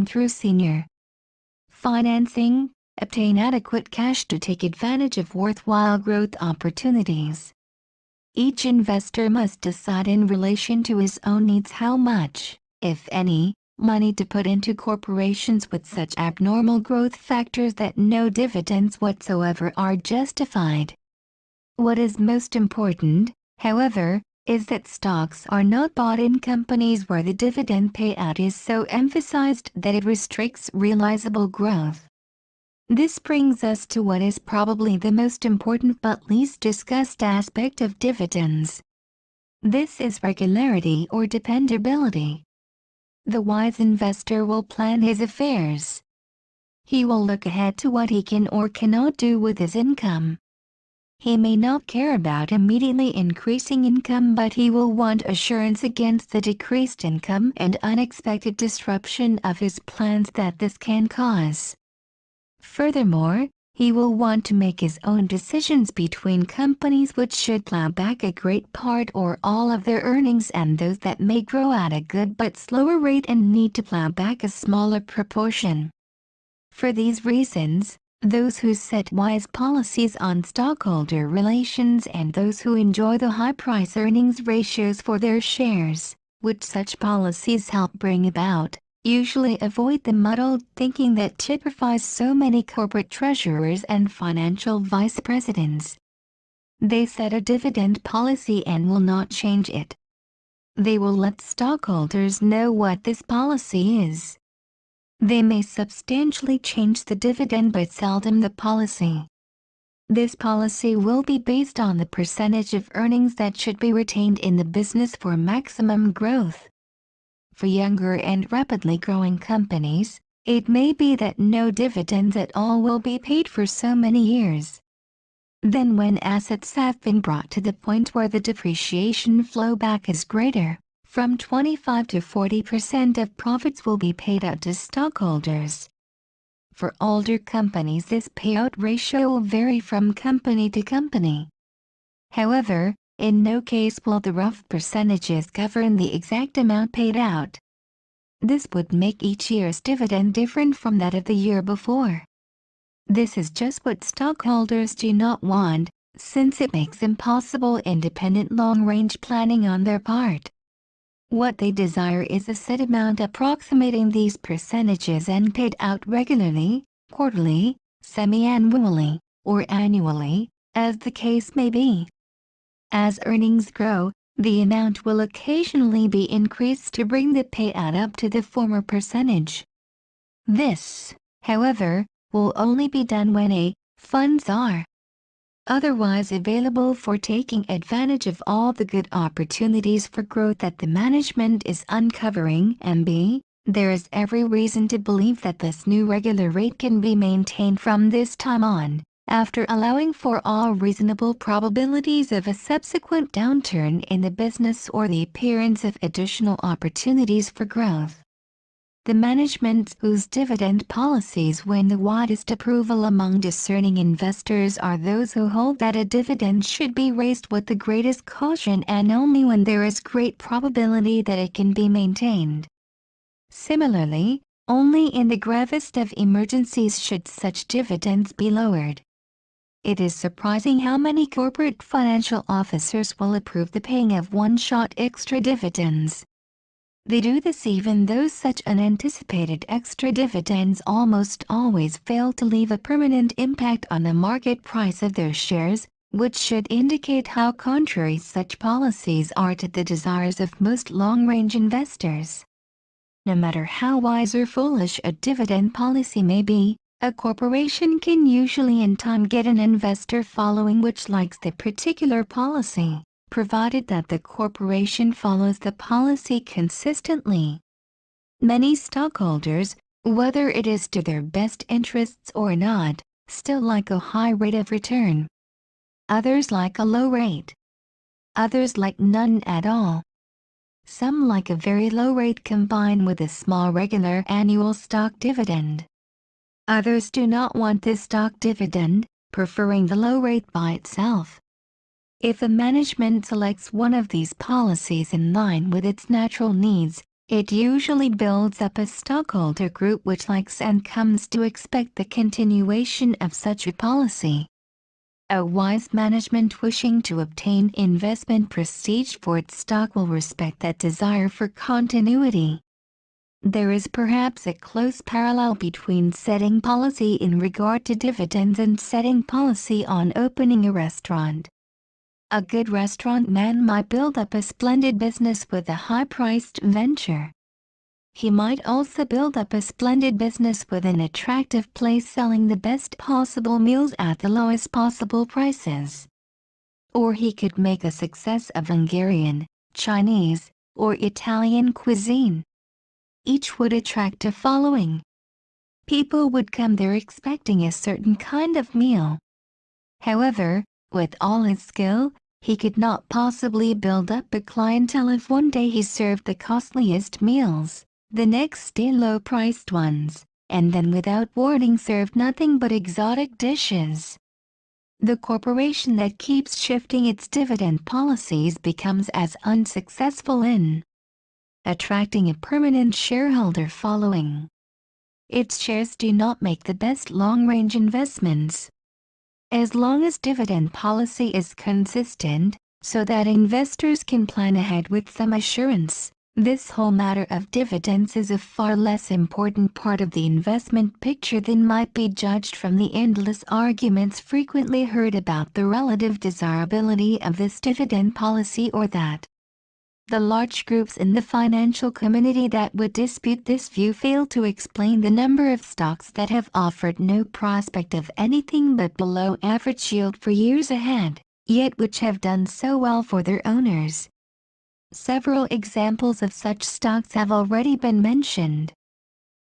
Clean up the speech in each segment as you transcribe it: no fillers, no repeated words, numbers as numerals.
and through senior financing, obtain adequate cash to take advantage of worthwhile growth opportunities. Each investor must decide in relation to his own needs how much, if any, money to put into corporations with such abnormal growth factors that no dividends whatsoever are justified. What is most important, however, is that stocks are not bought in companies where the dividend payout is so emphasized that it restricts realizable growth. This brings us to what is probably the most important but least discussed aspect of dividends. This is regularity or dependability. The wise investor will plan his affairs. He will look ahead to what he can or cannot do with his income. He may not care about immediately increasing income, but he will want assurance against the decreased income and unexpected disruption of his plans that this can cause. Furthermore, he will want to make his own decisions between companies which should plow back a great part or all of their earnings and those that may grow at a good but slower rate and need to plow back a smaller proportion. For these reasons, those who set wise policies on stockholder relations and those who enjoy the high price-earnings ratios for their shares, which such policies help bring about, usually avoid the muddled thinking that typifies so many corporate treasurers and financial vice presidents. They set a dividend policy and will not change it. They will let stockholders know what this policy is. They may substantially change the dividend but seldom the policy. This policy will be based on the percentage of earnings that should be retained in the business for maximum growth. For younger and rapidly growing companies, it may be that no dividends at all will be paid for so many years. Then when assets have been brought to the point where the depreciation flow back is greater, from 25 to 40% of profits will be paid out to stockholders. For older companies, this payout ratio will vary from company to company. However, in no case will the rough percentages govern the exact amount paid out. This would make each year's dividend different from that of the year before. This is just what stockholders do not want, since it makes impossible independent long-range planning on their part. What they desire is a set amount approximating these percentages and paid out regularly, quarterly, semi-annually, or annually, as the case may be. As earnings grow, the amount will occasionally be increased to bring the payout up to the former percentage. This, however, will only be done when funds are otherwise available for taking advantage of all the good opportunities for growth that the management is uncovering, and b. there is every reason to believe that this new regular rate can be maintained from this time on, after allowing for all reasonable probabilities of a subsequent downturn in the business or the appearance of additional opportunities for growth. The management whose dividend policies win the widest approval among discerning investors are those who hold that a dividend should be raised with the greatest caution and only when there is great probability that it can be maintained. Similarly, only in the gravest of emergencies should such dividends be lowered. It is surprising how many corporate financial officers will approve the paying of one-shot extra dividends. They do this even though such unanticipated extra dividends almost always fail to leave a permanent impact on the market price of their shares, which should indicate how contrary such policies are to the desires of most long-range investors. No matter how wise or foolish a dividend policy may be, a corporation can usually in time get an investor following which likes the particular policy, provided that the corporation follows the policy consistently. Many stockholders, whether it is to their best interests or not, still like a high rate of return. Others like a low rate. Others like none at all. Some like a very low rate combined with a small regular annual stock dividend. Others do not want this stock dividend, preferring the low rate by itself. If a management selects one of these policies in line with its natural needs, It usually builds up a stockholder group which likes and comes to expect the continuation of such a policy. A wise management wishing to obtain investment prestige for its stock will respect that desire for continuity. There is perhaps a close parallel between setting policy in regard to dividends and setting policy on opening a restaurant. A good restaurant man might build up a splendid business with a high-priced venture. He might also build up a splendid business with an attractive place selling the best possible meals at the lowest possible prices. Or he could make a success of Hungarian, Chinese, or Italian cuisine. Each would attract a following. People would come there expecting a certain kind of meal. However, with all his skill, he could not possibly build up a clientele if one day he served the costliest meals, the next day low-priced ones, and then without warning served nothing but exotic dishes. The corporation that keeps shifting its dividend policies becomes as unsuccessful in attracting a permanent shareholder following. Its shares do not make the best long-range investments. As long as dividend policy is consistent, so that investors can plan ahead with some assurance, this whole matter of dividends is a far less important part of the investment picture than might be judged from the endless arguments frequently heard about the relative desirability of this dividend policy or that. The large groups in the financial community that would dispute this view fail to explain the number of stocks that have offered no prospect of anything but below average yield for years ahead, yet which have done so well for their owners. Several examples of such stocks have already been mentioned.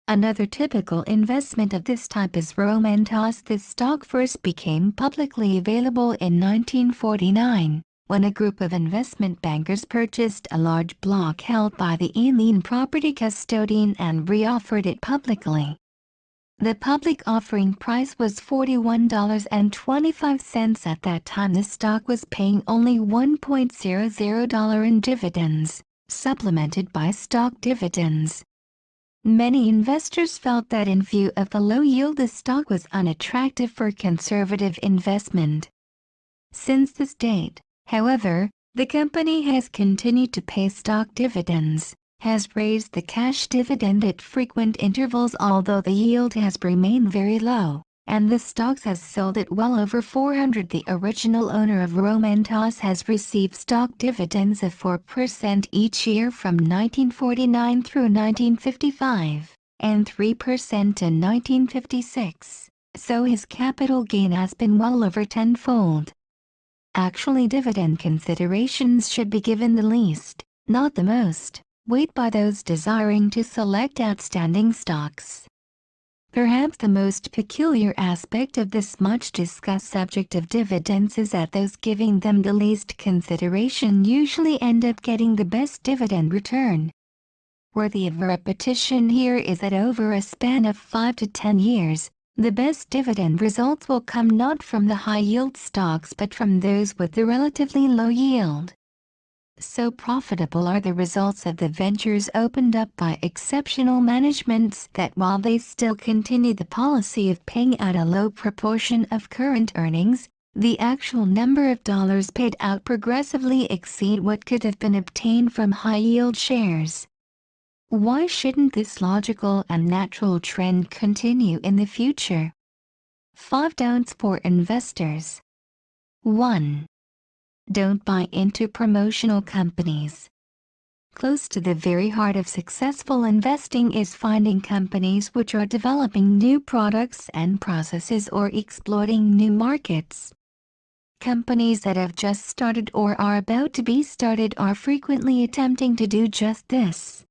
Another typical investment of this type is Romantos. This stock first became publicly available in 1949. When a group of investment bankers purchased a large block held by the Eileen property custodian and reoffered it publicly. The public offering price was $41.25 at that time. The stock was paying only $1.00 in dividends, supplemented by stock dividends. Many investors felt that in view of the low yield the stock was unattractive for conservative investment. Since this date, however, the company has continued to pay stock dividends, has raised the cash dividend at frequent intervals although the yield has remained very low, and the stocks has sold at well over 400. The original owner of Romantos has received stock dividends of 4% each year from 1949 through 1955, and 3% in 1956, so his capital gain has been well over tenfold. Actually, dividend considerations should be given the least, not the most, weight by those desiring to select outstanding stocks. Perhaps the most peculiar aspect of this much-discussed subject of dividends is that those giving them the least consideration usually end up getting the best dividend return. Worthy of repetition here is that over a span of 5 to 10 years, the best dividend results will come not from the high-yield stocks but from those with the relatively low yield. So profitable are the results of the ventures opened up by exceptional managements that while they still continue the policy of paying out a low proportion of current earnings, the actual number of dollars paid out progressively exceed what could have been obtained from high-yield shares. Why shouldn't this logical and natural trend continue in the future? 5 don'ts for investors. 1. Don't buy into promotional companies. Close to the very heart of successful investing is finding companies which are developing new products and processes or exploiting new markets. Companies that have just started or are about to be started are frequently attempting to do just this.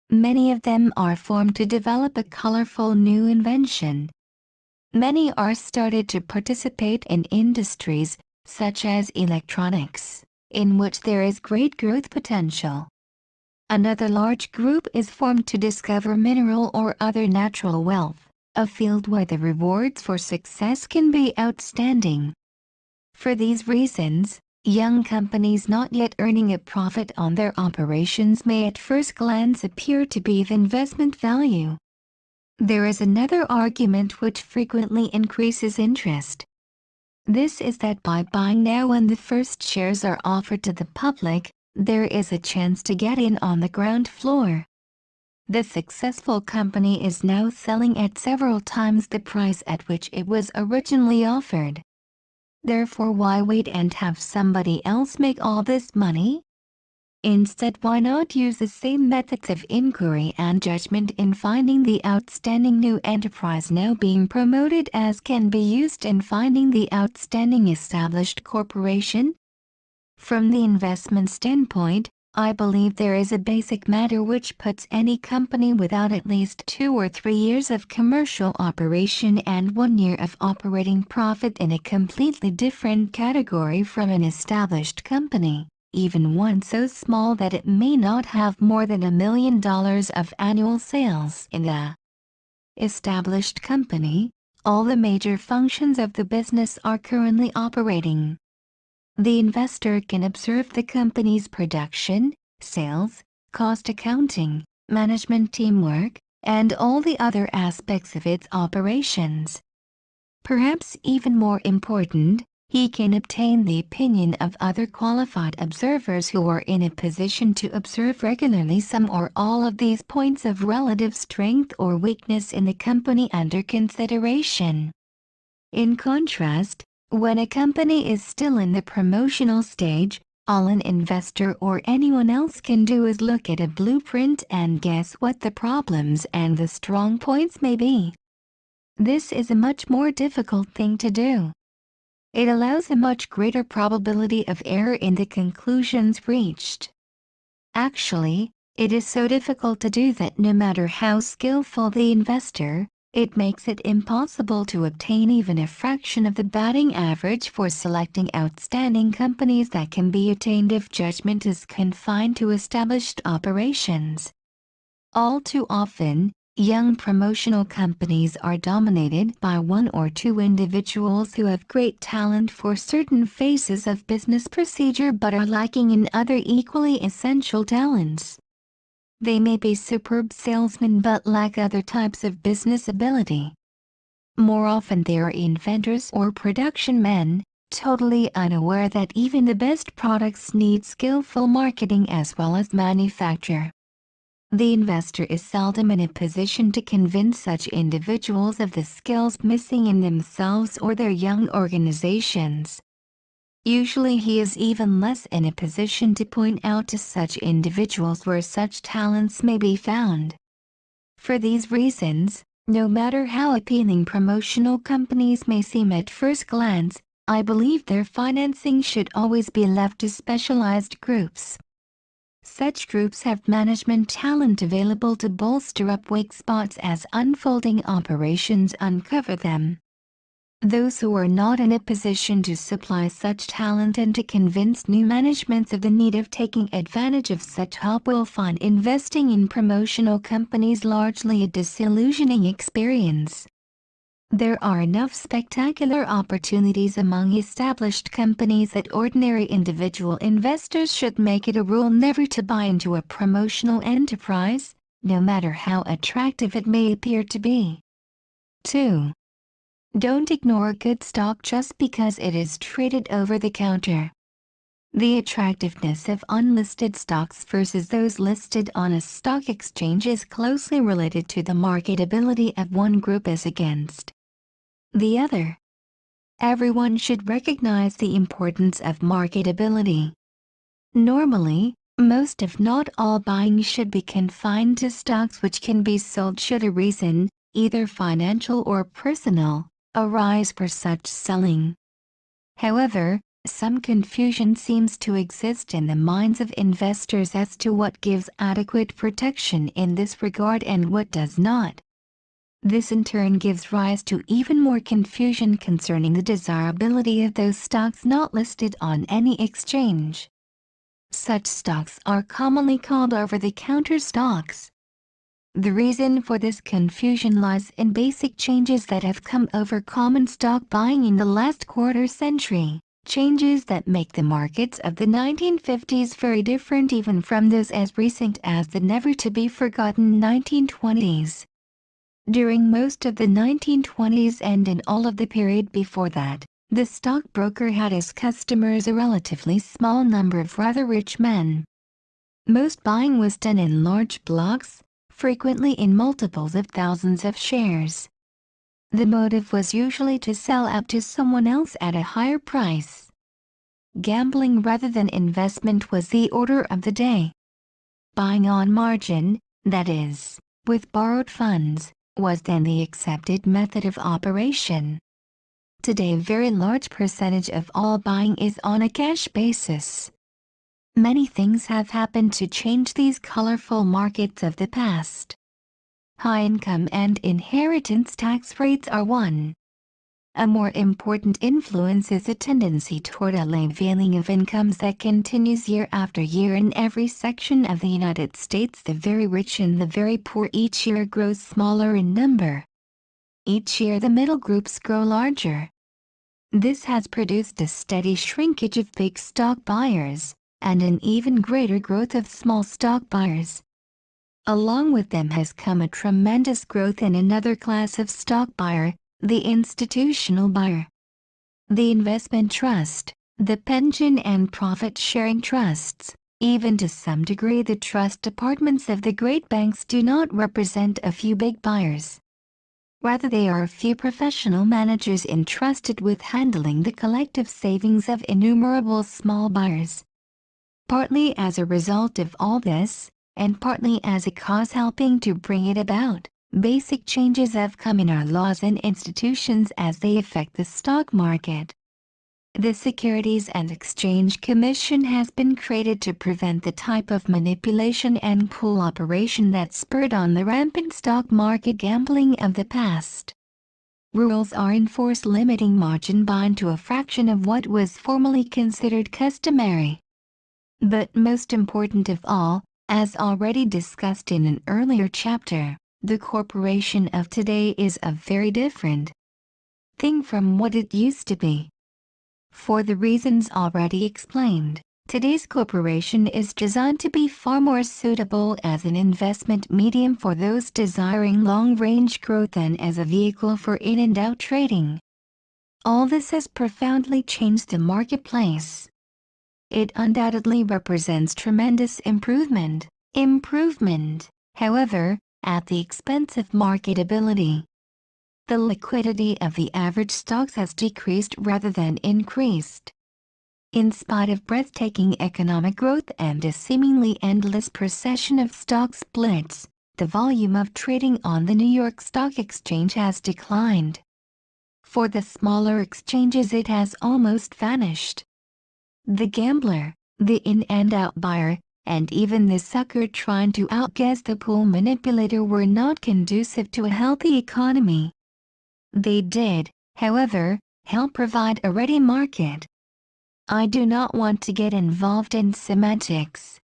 Many of them are formed to develop a colorful new invention. Many are started to participate in industries, such as electronics, in which there is great growth potential. Another large group is formed to discover mineral or other natural wealth, a field where the rewards for success can be outstanding. For these reasons, Young companies not yet earning a profit on their operations may at first glance appear to be of investment value. There is another argument which frequently increases interest. This is that by buying now when the first shares are offered to the public, there is a chance to get in on the ground floor. The successful company is now selling at several times the price at which it was originally offered. Therefore, why wait and have somebody else make all this money? Instead, why not use the same methods of inquiry and judgment in finding the outstanding new enterprise now being promoted as can be used in finding the outstanding established corporation? From the investment standpoint, I believe there is a basic matter which puts any company without at least 2 or 3 years of commercial operation and 1 year of operating profit in a completely different category from an established company, even one so small that it may not have more than $1 million of annual sales. In the established company, all the major functions of the business are currently operating. The investor can observe the company's production, sales, cost accounting, management teamwork, and all the other aspects of its operations. Perhaps even more important, he can obtain the opinion of other qualified observers who are in a position to observe regularly some or all of these points of relative strength or weakness in the company under consideration. In contrast, when a company is still in the promotional stage, all an investor or anyone else can do is look at a blueprint and guess what the problems and the strong points may be. This is a much more difficult thing to do. It allows a much greater probability of error in the conclusions reached. Actually, it is so difficult to do that no matter how skillful the investor, it makes it impossible to obtain even a fraction of the batting average for selecting outstanding companies that can be attained if judgment is confined to established operations. All too often, young promotional companies are dominated by 1 or 2 individuals who have great talent for certain phases of business procedure but are lacking in other equally essential talents. They may be superb salesmen but lack other types of business ability. More often they are inventors or production men, totally unaware that even the best products need skillful marketing as well as manufacture. The investor is seldom in a position to convince such individuals of the skills missing in themselves or their young organizations. Usually he is even less in a position to point out to such individuals where such talents may be found. For these reasons, no matter how appealing promotional companies may seem at first glance, I believe their financing should always be left to specialized groups. Such groups have management talent available to bolster up weak spots as unfolding operations uncover them. Those who are not in a position to supply such talent and to convince new managements of the need of taking advantage of such help will find investing in promotional companies largely a disillusioning experience. There are enough spectacular opportunities among established companies that ordinary individual investors should make it a rule never to buy into a promotional enterprise, no matter how attractive it may appear to be. 2. Don't ignore a good stock just because it is traded over the counter. The attractiveness of unlisted stocks versus those listed on a stock exchange is closely related to the marketability of one group as against the other. Everyone should recognize the importance of marketability. Normally, most if not all buying should be confined to stocks which can be sold should a reason, either financial or personal, arise for such selling. However, some confusion seems to exist in the minds of investors as to what gives adequate protection in this regard and what does not. This in turn gives rise to even more confusion concerning the desirability of those stocks not listed on any exchange. Such stocks are commonly called over-the-counter stocks. The reason for this confusion lies in basic changes that have come over common stock buying in the last quarter century. changes that make the markets of the 1950s very different even from those as recent as the never-to-be-forgotten 1920s. During most of the 1920s and in all of the period before that, the stockbroker had as customers a relatively small number of rather rich men. Most buying was done in large blocks, frequently in multiples of thousands of shares. The motive was usually to sell out to someone else at a higher price. Gambling rather than investment was the order of the day. Buying on margin, that is, with borrowed funds, was then the accepted method of operation. Today a very large percentage of all buying is on a cash basis. Many things have happened to change these colorful markets of the past. High income and inheritance tax rates are one. A more important influence is a tendency toward a leveling of incomes that continues year after year in every section of the United States. The very rich and the very poor each year grows smaller in number. Each year the middle groups grow larger. This has produced a steady shrinkage of big stock buyers, and an even greater growth of small stock buyers. Along with them has come a tremendous growth in another class of stock buyer, the institutional buyer. The investment trust, the pension and profit-sharing trusts, even to some degree the trust departments of the great banks do not represent a few big buyers. Rather they are a few professional managers entrusted with handling the collective savings of innumerable small buyers. Partly as a result of all this, and partly as a cause helping to bring it about, basic changes have come in our laws and institutions as they affect the stock market. The Securities and Exchange Commission has been created to prevent the type of manipulation and pull operation that spurred on the rampant stock market gambling of the past. Rules are in force limiting margin buying to a fraction of what was formerly considered customary. But most important of all, as already discussed in an earlier chapter, the corporation of today is a very different thing from what it used to be. For the reasons already explained, today's corporation is designed to be far more suitable as an investment medium for those desiring long-range growth than as a vehicle for in-and-out trading. All this has profoundly changed the marketplace. It undoubtedly represents tremendous improvement, however, at the expense of marketability. The liquidity of the average stocks has decreased rather than increased. In spite of breathtaking economic growth and a seemingly endless procession of stock splits, the volume of trading on the New York Stock Exchange has declined. For the smaller exchanges it has almost vanished. The gambler, the in-and-out buyer, and even the sucker trying to outguess the pool manipulator were not conducive to a healthy economy. They did, however, help provide a ready market. I do not want to get involved in semantics.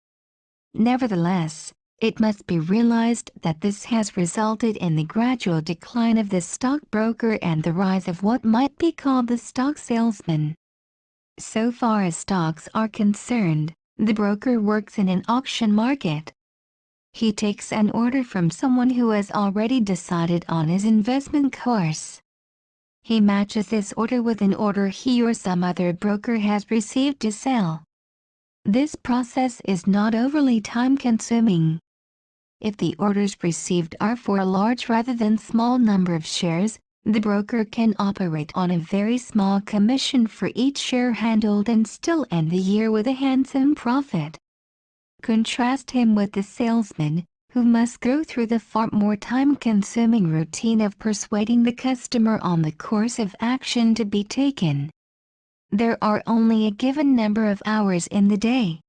Nevertheless, it must be realized that this has resulted in the gradual decline of the stockbroker and the rise of what might be called the stock salesman. So far as stocks are concerned, the broker works in an auction market. He takes an order from someone who has already decided on his investment course. He matches this order with an order he or some other broker has received to sell. This process is not overly time-consuming. If the orders received are for a large rather than small number of shares, the broker can operate on a very small commission for each share handled and still end the year with a handsome profit. Contrast him with the salesman, who must go through the far more time-consuming routine of persuading the customer on the course of action to be taken. There are only a given number of hours in the day.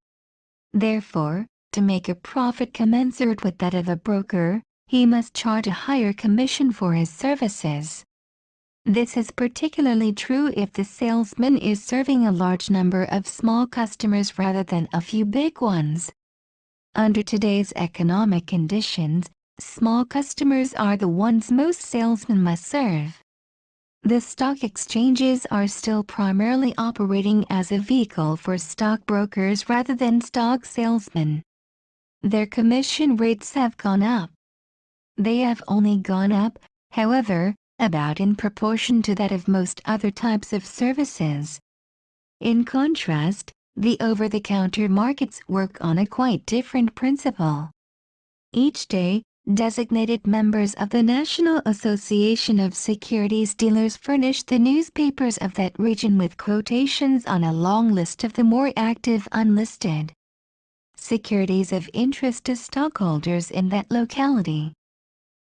Therefore, to make a profit commensurate with that of a broker, he must charge a higher commission for his services. This is particularly true if the salesman is serving a large number of small customers rather than a few big ones. Under today's economic conditions, small customers are the ones most salesmen must serve. The stock exchanges are still primarily operating as a vehicle for stockbrokers rather than stock salesmen. Their commission rates have gone up. They have only gone up, however, about in proportion to that of most other types of services. In contrast, the over-the-counter markets work on a quite different principle. Each day, designated members of the National Association of Securities Dealers furnish the newspapers of that region with quotations on a long list of the more active unlisted securities of interest to stockholders in that locality.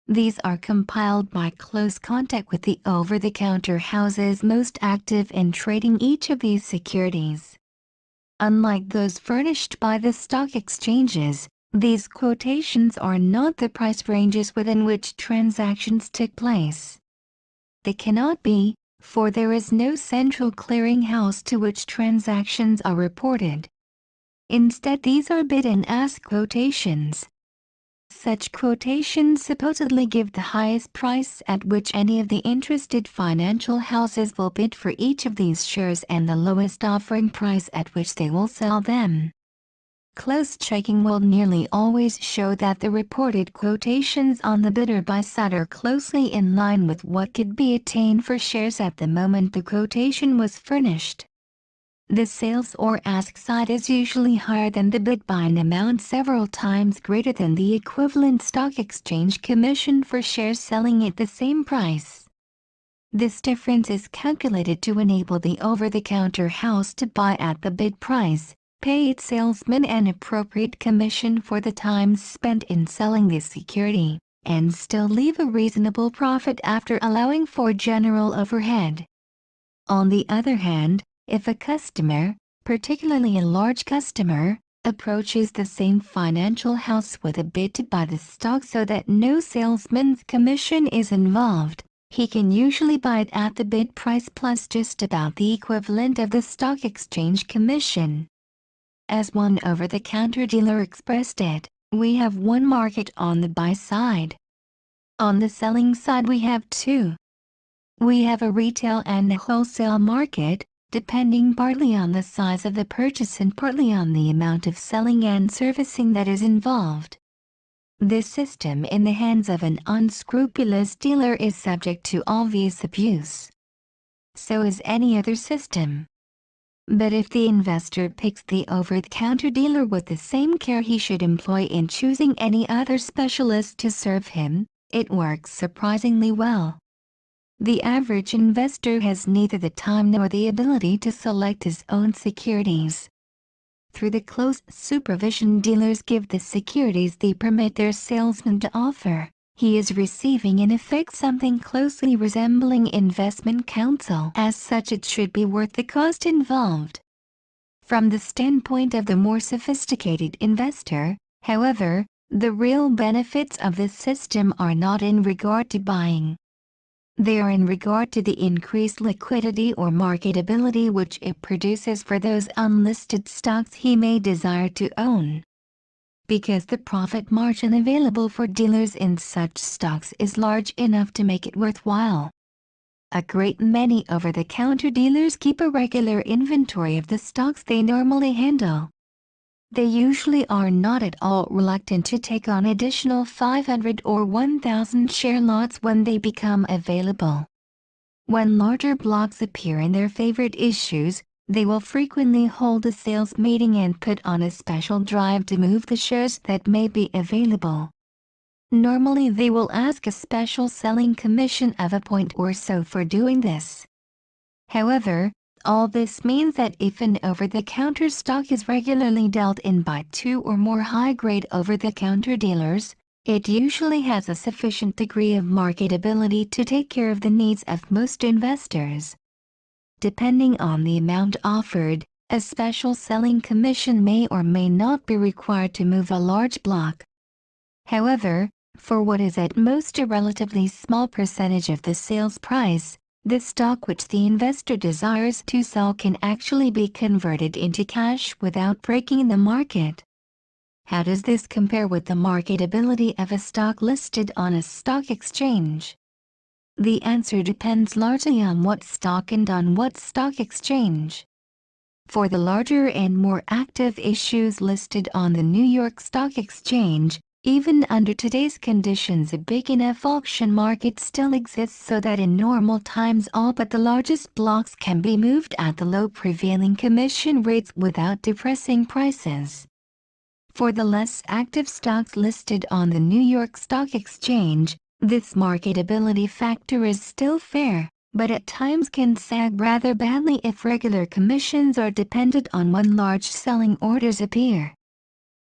These are compiled by close contact with the over-the-counter houses most active in trading each of these securities. Unlike those furnished by the stock exchanges, these quotations are not the price ranges within which transactions took place. They cannot be, for there is no central clearinghouse to which transactions are reported. Instead, these are bid and ask quotations. Such quotations supposedly give the highest price at which any of the interested financial houses will bid for each of these shares and the lowest offering price at which they will sell them. Close checking will nearly always show that the reported quotations on the bid or buy side are closely in line with what could be attained for shares at the moment the quotation was furnished. The sales or ask side is usually higher than the bid by an amount several times greater than the equivalent stock exchange commission for shares selling at the same price. This difference is calculated to enable the over-the-counter house to buy at the bid price, pay its salesman an appropriate commission for the time spent in selling the security, and still leave a reasonable profit after allowing for general overhead. On the other hand, if a customer, particularly a large customer, approaches the same financial house with a bid to buy the stock so that no salesman's commission is involved, he can usually buy it at the bid price plus just about the equivalent of the stock exchange commission. As one over-the-counter dealer expressed it, we have one market on the buy side. On the selling side we have two. We have a retail and a wholesale market, depending partly on the size of the purchase and partly on the amount of selling and servicing that is involved. This system in the hands of an unscrupulous dealer is subject to obvious abuse. So is any other system. But if the investor picks the over-the-counter dealer with the same care he should employ in choosing any other specialist to serve him, it works surprisingly well. The average investor has neither the time nor the ability to select his own securities. Through the close supervision dealers give the securities they permit their salesman to offer, he is receiving in effect something closely resembling investment counsel. As such, it should be worth the cost involved. From the standpoint of the more sophisticated investor, however, the real benefits of this system are not in regard to buying. They are in regard to the increased liquidity or marketability which it produces for those unlisted stocks he may desire to own. Because the profit margin available for dealers in such stocks is large enough to make it worthwhile. A great many over-the-counter dealers keep a regular inventory of the stocks they normally handle. They usually are not at all reluctant to take on additional 500 or 1,000 share lots when they become available. When larger blocks appear in their favorite issues, they will frequently hold a sales meeting and put on a special drive to move the shares that may be available. Normally they will ask a special selling commission of a point or so for doing this. However, all this means that if an over-the-counter stock is regularly dealt in by two or more high-grade over-the-counter dealers, it usually has a sufficient degree of marketability to take care of the needs of most investors. Depending on the amount offered, a special selling commission may or may not be required to move a large block. However, for what is at most a relatively small percentage of the sales price, the stock which the investor desires to sell can actually be converted into cash without breaking the market. How does this compare with the marketability of a stock listed on a stock exchange? The answer depends largely on what stock and on what stock exchange. For the larger and more active issues listed on the New York Stock Exchange, even under today's conditions a big enough auction market still exists so that in normal times all but the largest blocks can be moved at the low prevailing commission rates without depressing prices. For the less active stocks listed on the New York Stock Exchange, this marketability factor is still fair, but at times can sag rather badly if regular commissions are dependent on when large selling orders appear.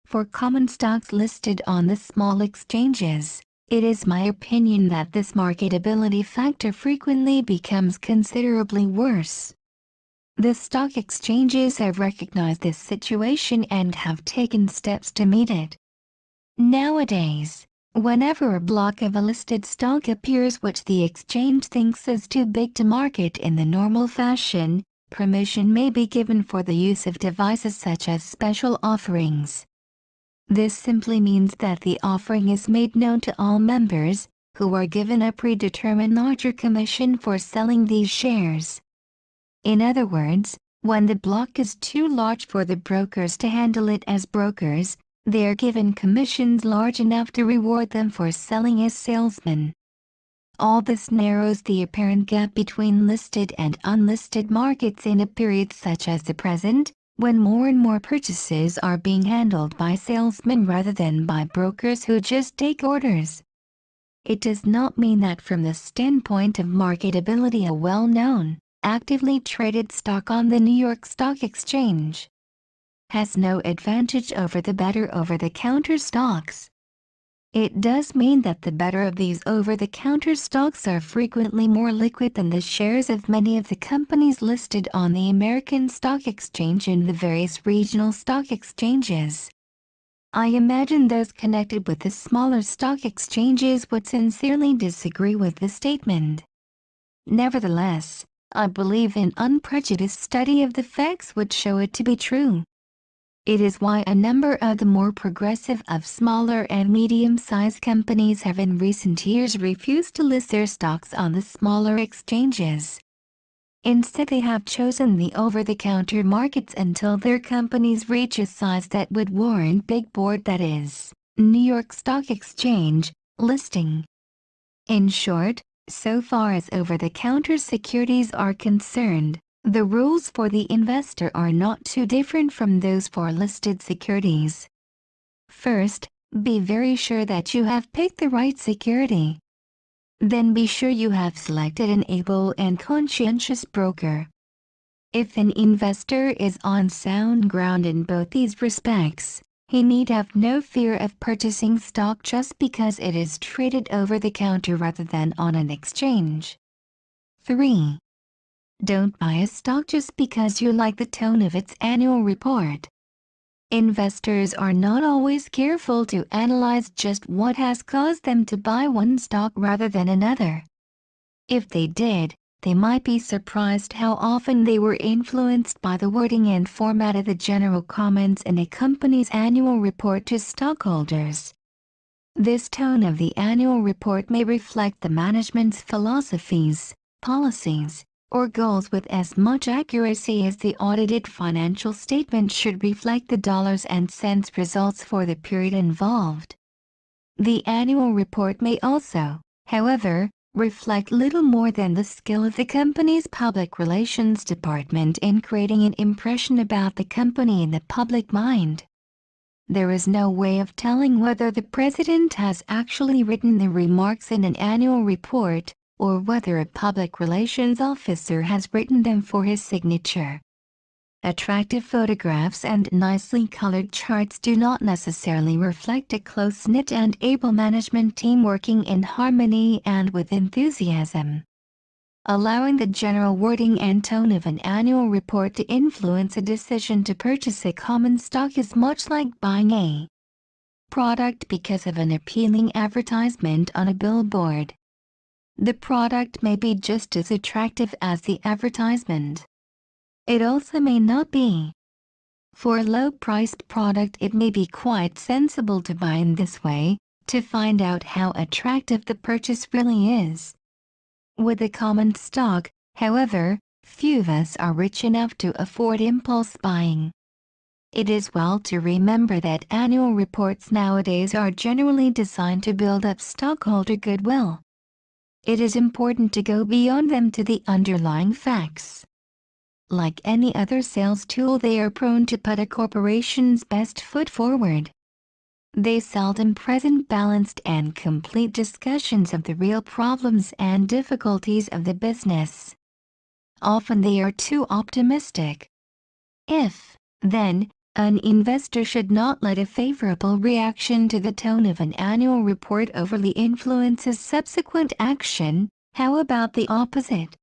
For common stocks listed on the small exchanges, it is my opinion that this marketability factor frequently becomes considerably worse. The stock exchanges have recognized this situation and have taken steps to meet it. Nowadays, whenever a block of a listed stock appears which the exchange thinks is too big to market in the normal fashion, permission may be given for the use of devices such as special offerings. This simply means that the offering is made known to all members, who are given a predetermined larger commission for selling these shares. In other words, when the block is too large for the brokers to handle it as brokers, they are given commissions large enough to reward them for selling as salesmen. All this narrows the apparent gap between listed and unlisted markets in a period such as the present, when more and more purchases are being handled by salesmen rather than by brokers who just take orders. It does not mean that from the standpoint of marketability a well-known, actively traded stock on the New York Stock Exchange has no advantage over the better over-the-counter stocks. It does mean that the better of these over-the-counter stocks are frequently more liquid than the shares of many of the companies listed on the American Stock Exchange and the various regional stock exchanges. I imagine those connected with the smaller stock exchanges would sincerely disagree with the statement. Nevertheless, I believe an unprejudiced study of the facts would show it to be true. It is why a number of the more progressive of smaller and medium-sized companies have in recent years refused to list their stocks on the smaller exchanges. Instead, they have chosen the over-the-counter markets until their companies reach a size that would warrant big board, that is, New York Stock Exchange, listing. In short, so far as over-the-counter securities are concerned, the rules for the investor are not too different from those for listed securities. First, be very sure that you have picked the right security. Then be sure you have selected an able and conscientious broker. If an investor is on sound ground in both these respects, he need have no fear of purchasing stock just because it is traded over the counter rather than on an exchange. 3. Don't buy a stock just because you like the tone of its annual report. Investors are not always careful to analyze just what has caused them to buy one stock rather than another. If they did, they might be surprised how often they were influenced by the wording and format of the general comments in a company's annual report to stockholders. This tone of the annual report may reflect the management's philosophies, policies, or goals with as much accuracy as the audited financial statement should reflect the dollars and cents results for the period involved. The annual report may also, however, reflect little more than the skill of the company's public relations department in creating an impression about the company in the public mind. There is no way of telling whether the president has actually written the remarks in an annual report, or whether a public relations officer has written them for his signature. Attractive photographs and nicely colored charts do not necessarily reflect a close-knit and able management team working in harmony and with enthusiasm. Allowing the general wording and tone of an annual report to influence a decision to purchase a common stock is much like buying a product because of an appealing advertisement on a billboard. The product may be just as attractive as the advertisement. It also may not be. For a low-priced product, it may be quite sensible to buy in this way, to find out how attractive the purchase really is. With a common stock, however, few of us are rich enough to afford impulse buying. It is well to remember that annual reports nowadays are generally designed to build up stockholder goodwill. It is important to go beyond them to the underlying facts. Like any other sales tool, they are prone to put a corporation's best foot forward. They seldom present balanced and complete discussions of the real problems and difficulties of the business. Often they are too optimistic. If, then, an investor should not let a favorable reaction to the tone of an annual report overly influence his subsequent action, how about the opposite?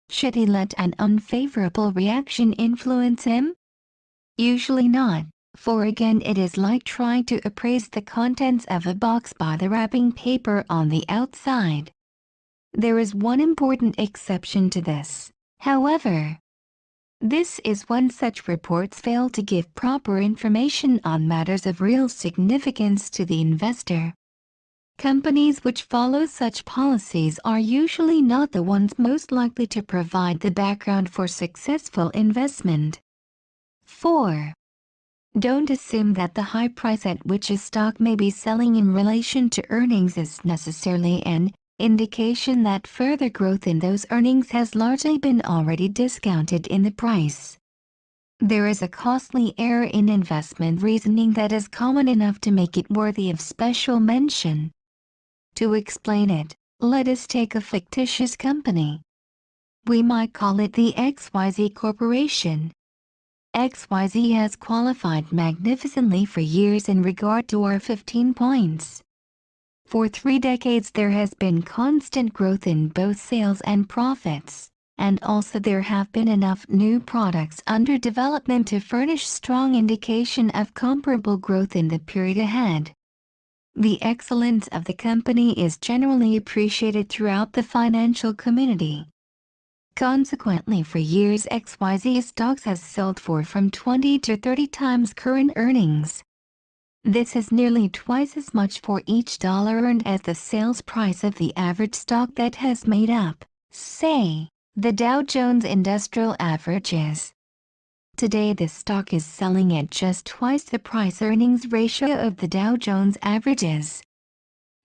Should he let an unfavorable reaction influence him? Usually not, for again it is like trying to appraise the contents of a box by the wrapping paper on the outside. There is one important exception to this, however. This is when such reports fail to give proper information on matters of real significance to the investor. Companies which follow such policies are usually not the ones most likely to provide the background for successful investment. 4. Don't assume that the high price at which a stock may be selling in relation to earnings is necessarily an indication that further growth in those earnings has largely been already discounted in the price. There is a costly error in investment reasoning that is common enough to make it worthy of special mention. To explain it, let us take a fictitious company. We might call it the XYZ Corporation. XYZ has qualified magnificently for years in regard to our 15 points. For 3 decades there has been constant growth in both sales and profits, and also there have been enough new products under development to furnish strong indication of comparable growth in the period ahead. The excellence of the company is generally appreciated throughout the financial community. Consequently, for years XYZ stocks has sold for from 20 to 30 times current earnings. This is nearly twice as much for each dollar earned as the sales price of the average stock that has made up, say, the Dow Jones Industrial Averages. Today the stock is selling at just twice the price-earnings ratio of the Dow Jones Averages.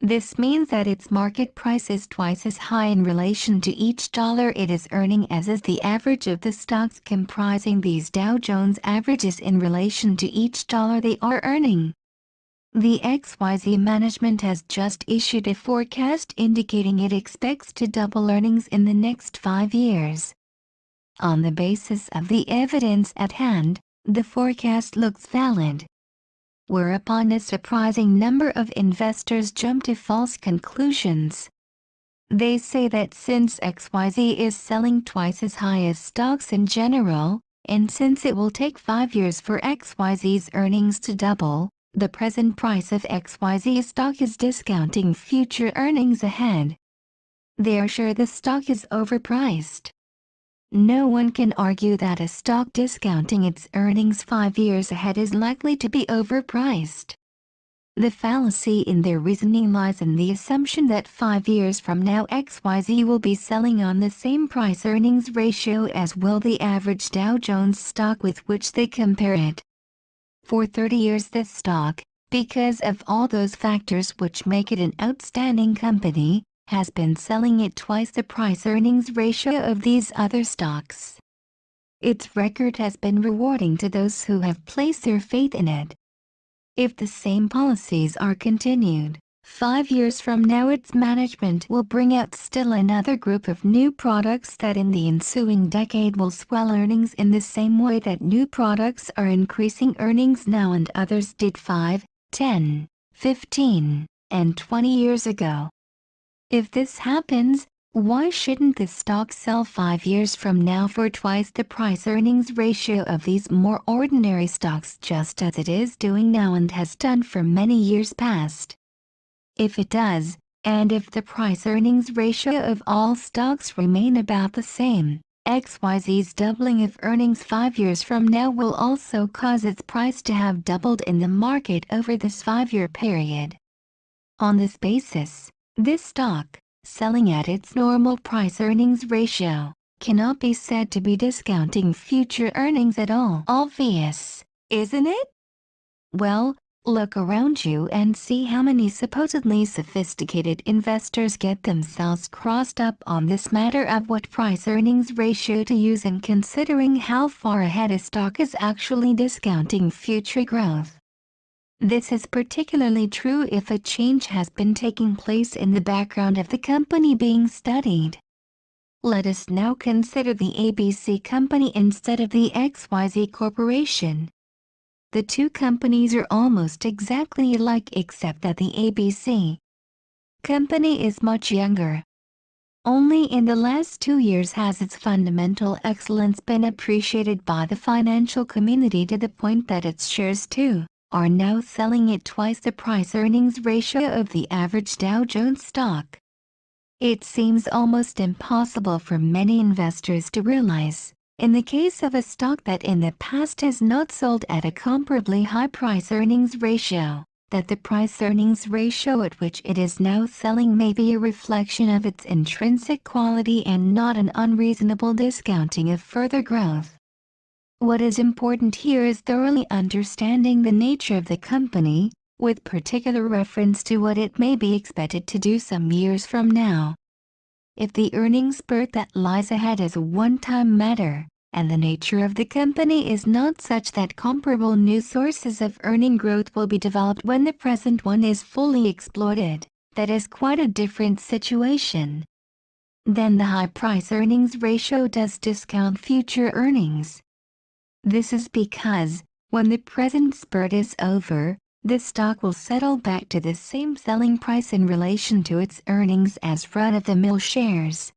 This means that its market price is twice as high in relation to each dollar it is earning as is the average of the stocks comprising these Dow Jones Averages in relation to each dollar they are earning. The XYZ management has just issued a forecast indicating it expects to double earnings in the next 5 years. On the basis of the evidence at hand, the forecast looks valid. Whereupon a surprising number of investors jump to false conclusions. They say that since XYZ is selling twice as high as stocks in general, and since it will take 5 years for XYZ's earnings to double, the present price of XYZ stock is discounting future earnings ahead. They are sure the stock is overpriced. No one can argue that a stock discounting its earnings 5 years ahead is likely to be overpriced. The fallacy in their reasoning lies in the assumption that 5 years from now XYZ will be selling on the same price-earnings ratio as will the average Dow Jones stock with which they compare it. For 30 years this stock, because of all those factors which make it an outstanding company, has been selling at twice the price-earnings ratio of these other stocks. Its record has been rewarding to those who have placed their faith in it. If the same policies are continued, 5 years from now its management will bring out still another group of new products that in the ensuing decade will swell earnings in the same way that new products are increasing earnings now and others did 5, 10, 15, and 20 years ago. If this happens, why shouldn't the stock sell 5 years from now for twice the price-earnings ratio of these more ordinary stocks just as it is doing now and has done for many years past? If it does, and if the price-earnings ratio of all stocks remain about the same, XYZ's doubling of earnings 5 years from now will also cause its price to have doubled in the market over this 5-year period. On this basis, this stock, Selling at its normal price-earnings ratio cannot be said to be discounting future earnings at all. Obvious, isn't it? Well, look around you and see how many supposedly sophisticated investors get themselves crossed up on this matter of what price-earnings ratio to use in considering how far ahead a stock is actually discounting future growth. This is particularly true if a change has been taking place in the background of the company being studied. Let us now consider the ABC company instead of the XYZ Corporation. The two companies are almost exactly alike except that the ABC company is much younger. Only in the last 2 years has its fundamental excellence been appreciated by the financial community to the point that its shares too are now selling at twice the price-earnings ratio of the average Dow Jones stock. It seems almost impossible for many investors to realize, in the case of a stock that in the past has not sold at a comparably high price-earnings ratio, that the price-earnings ratio at which it is now selling may be a reflection of its intrinsic quality and not an unreasonable discounting of further growth. What is important here is thoroughly understanding the nature of the company, with particular reference to what it may be expected to do some years from now. If the earnings spurt that lies ahead is a one-time matter, and the nature of the company is not such that comparable new sources of earning growth will be developed when the present one is fully exploited, that is quite a different situation. Then the high price-earnings ratio does discount future earnings. This is because, when the present spurt is over, the stock will settle back to the same selling price in relation to its earnings as run-of-the-mill shares.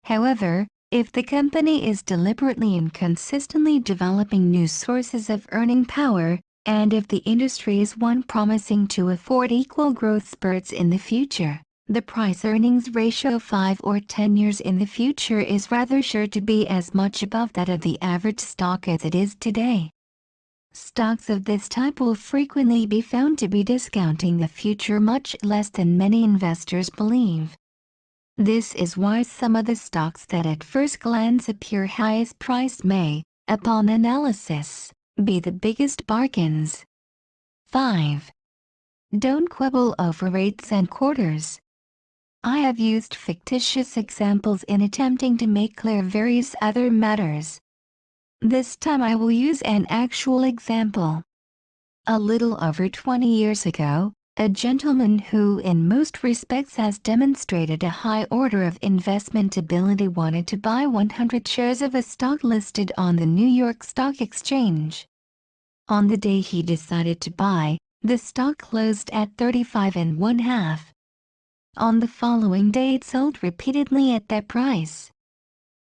However, if the company is deliberately and consistently developing new sources of earning power, and if the industry is one promising to afford equal growth spurts in the future, the price-earnings ratio 5 or 10 years in the future is rather sure to be as much above that of the average stock as it is today. Stocks of this type will frequently be found to be discounting the future much less than many investors believe. This is why some of the stocks that at first glance appear highest priced may, upon analysis, be the biggest bargains. 5. Don't quibble over rates and quarters. I have used fictitious examples in attempting to make clear various other matters. This time I will use an actual example. A little over 20 years ago, a gentleman who in most respects has demonstrated a high order of investment ability wanted to buy 100 shares of a stock listed on the New York Stock Exchange. On the day he decided to buy, the stock closed at 35 1/2. On the following day it sold repeatedly at that price.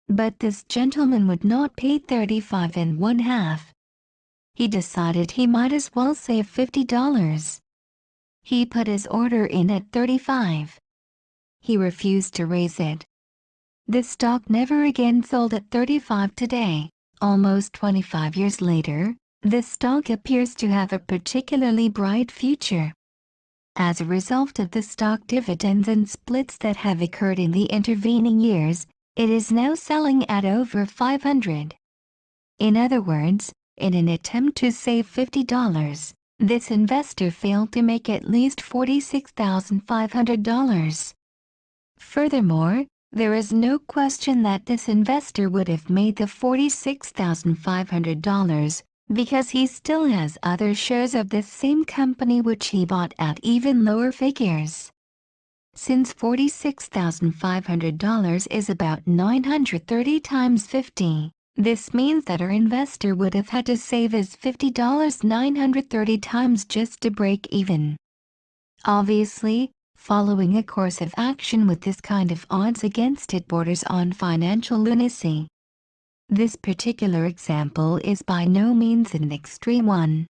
But this gentleman would not pay 35 1/2. He decided he might as well save $50. He put his order in at 35. He refused to raise it. The stock never again sold at 35 today. Almost 25 years later, the stock appears to have a particularly bright future. As a result of the stock dividends and splits that have occurred in the intervening years, it is now selling at over 500. In other words, in an attempt to save $50, this investor failed to make at least $46,500. Furthermore, there is no question that this investor would have made the $46,500, because he still has other shares of this same company which he bought at even lower figures. Since $46,500 is about 930 times 50, this means that our investor would have had to save his $50 930 times just to break even. Obviously, following a course of action with this kind of odds against it borders on financial lunacy. This particular example is by no means an extreme one.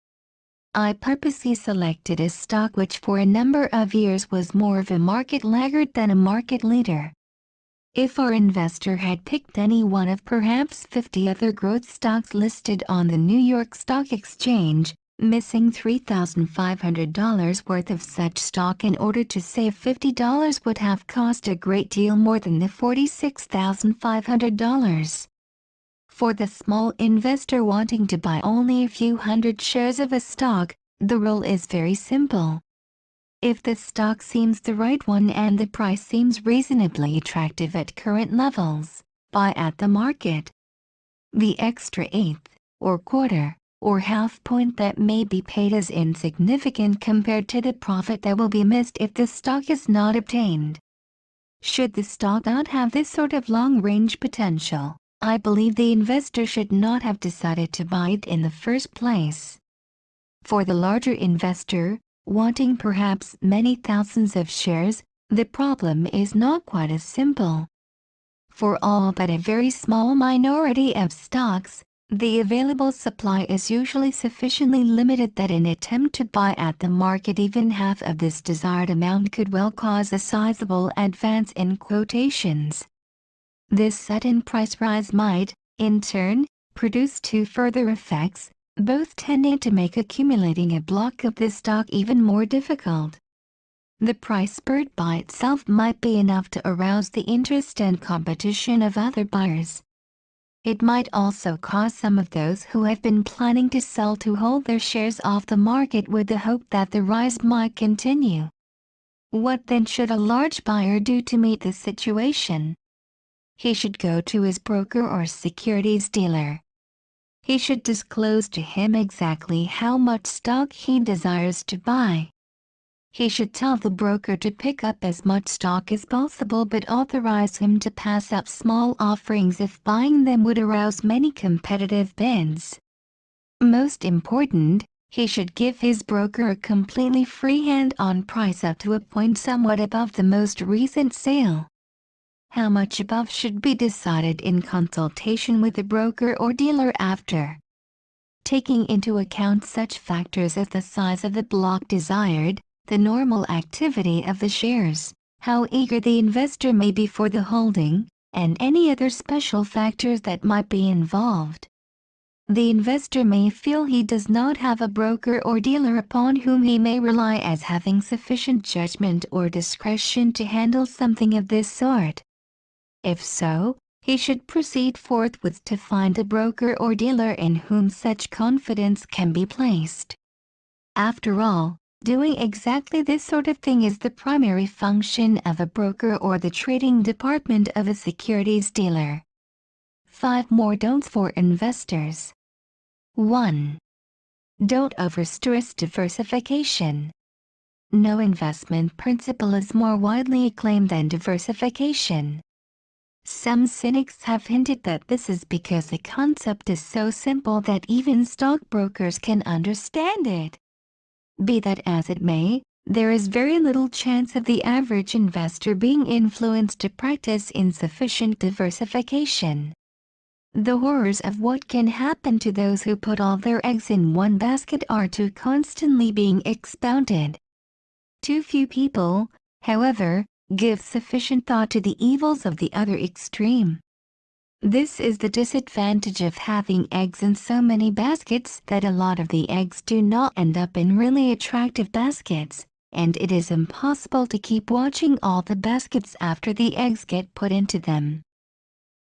I purposely selected a stock which for a number of years was more of a market laggard than a market leader. If our investor had picked any one of perhaps 50 other growth stocks listed on the New York Stock Exchange, Missing $3,500 worth of such stock in order to save $50 would have cost a great deal more than the $46,500. For the small investor wanting to buy only a few hundred shares of a stock, the rule is very simple. If the stock seems the right one and the price seems reasonably attractive at current levels, buy at the market. The extra eighth, or quarter, or half point that may be paid is insignificant compared to the profit that will be missed if the stock is not obtained. Should the stock not have this sort of long-range potential, I believe the investor should not have decided to buy it in the first place. For the larger investor, wanting perhaps many thousands of shares, the problem is not quite as simple. For all but a very small minority of stocks, the available supply is usually sufficiently limited that an attempt to buy at the market even half of this desired amount could well cause a sizable advance in quotations. This sudden price rise might, in turn, produce two further effects, both tending to make accumulating a block of this stock even more difficult. The price spurt by itself might be enough to arouse the interest and competition of other buyers. It might also cause some of those who have been planning to sell to hold their shares off the market with the hope that the rise might continue. What then should a large buyer do to meet this situation? He should go to his broker or securities dealer. He should disclose to him exactly how much stock he desires to buy. He should tell the broker to pick up as much stock as possible but authorize him to pass up small offerings if buying them would arouse many competitive bids. Most important, he should give his broker a completely free hand on price up to a point somewhat above the most recent sale. How much above should be decided in consultation with the broker or dealer after. Taking into account such factors as the size of the block desired, the normal activity of the shares, how eager the investor may be for the holding, and any other special factors that might be involved. The investor may feel he does not have a broker or dealer upon whom he may rely as having sufficient judgment or discretion to handle something of this sort. If so, he should proceed forthwith to find a broker or dealer in whom such confidence can be placed. After all, doing exactly this sort of thing is the primary function of a broker or the trading department of a securities dealer. 5 more don'ts for investors. 1. Don't overstress diversification. No investment principle is more widely acclaimed than diversification. Some cynics have hinted that this is because the concept is so simple that even stockbrokers can understand it. Be that as it may, there is very little chance of the average investor being influenced to practice insufficient diversification. The horrors of what can happen to those who put all their eggs in one basket are too constantly being expounded. Too few people, however, give sufficient thought to the evils of the other extreme. This is the disadvantage of having eggs in so many baskets, that a lot of the eggs do not end up in really attractive baskets, and it is impossible to keep watching all the baskets after the eggs get put into them.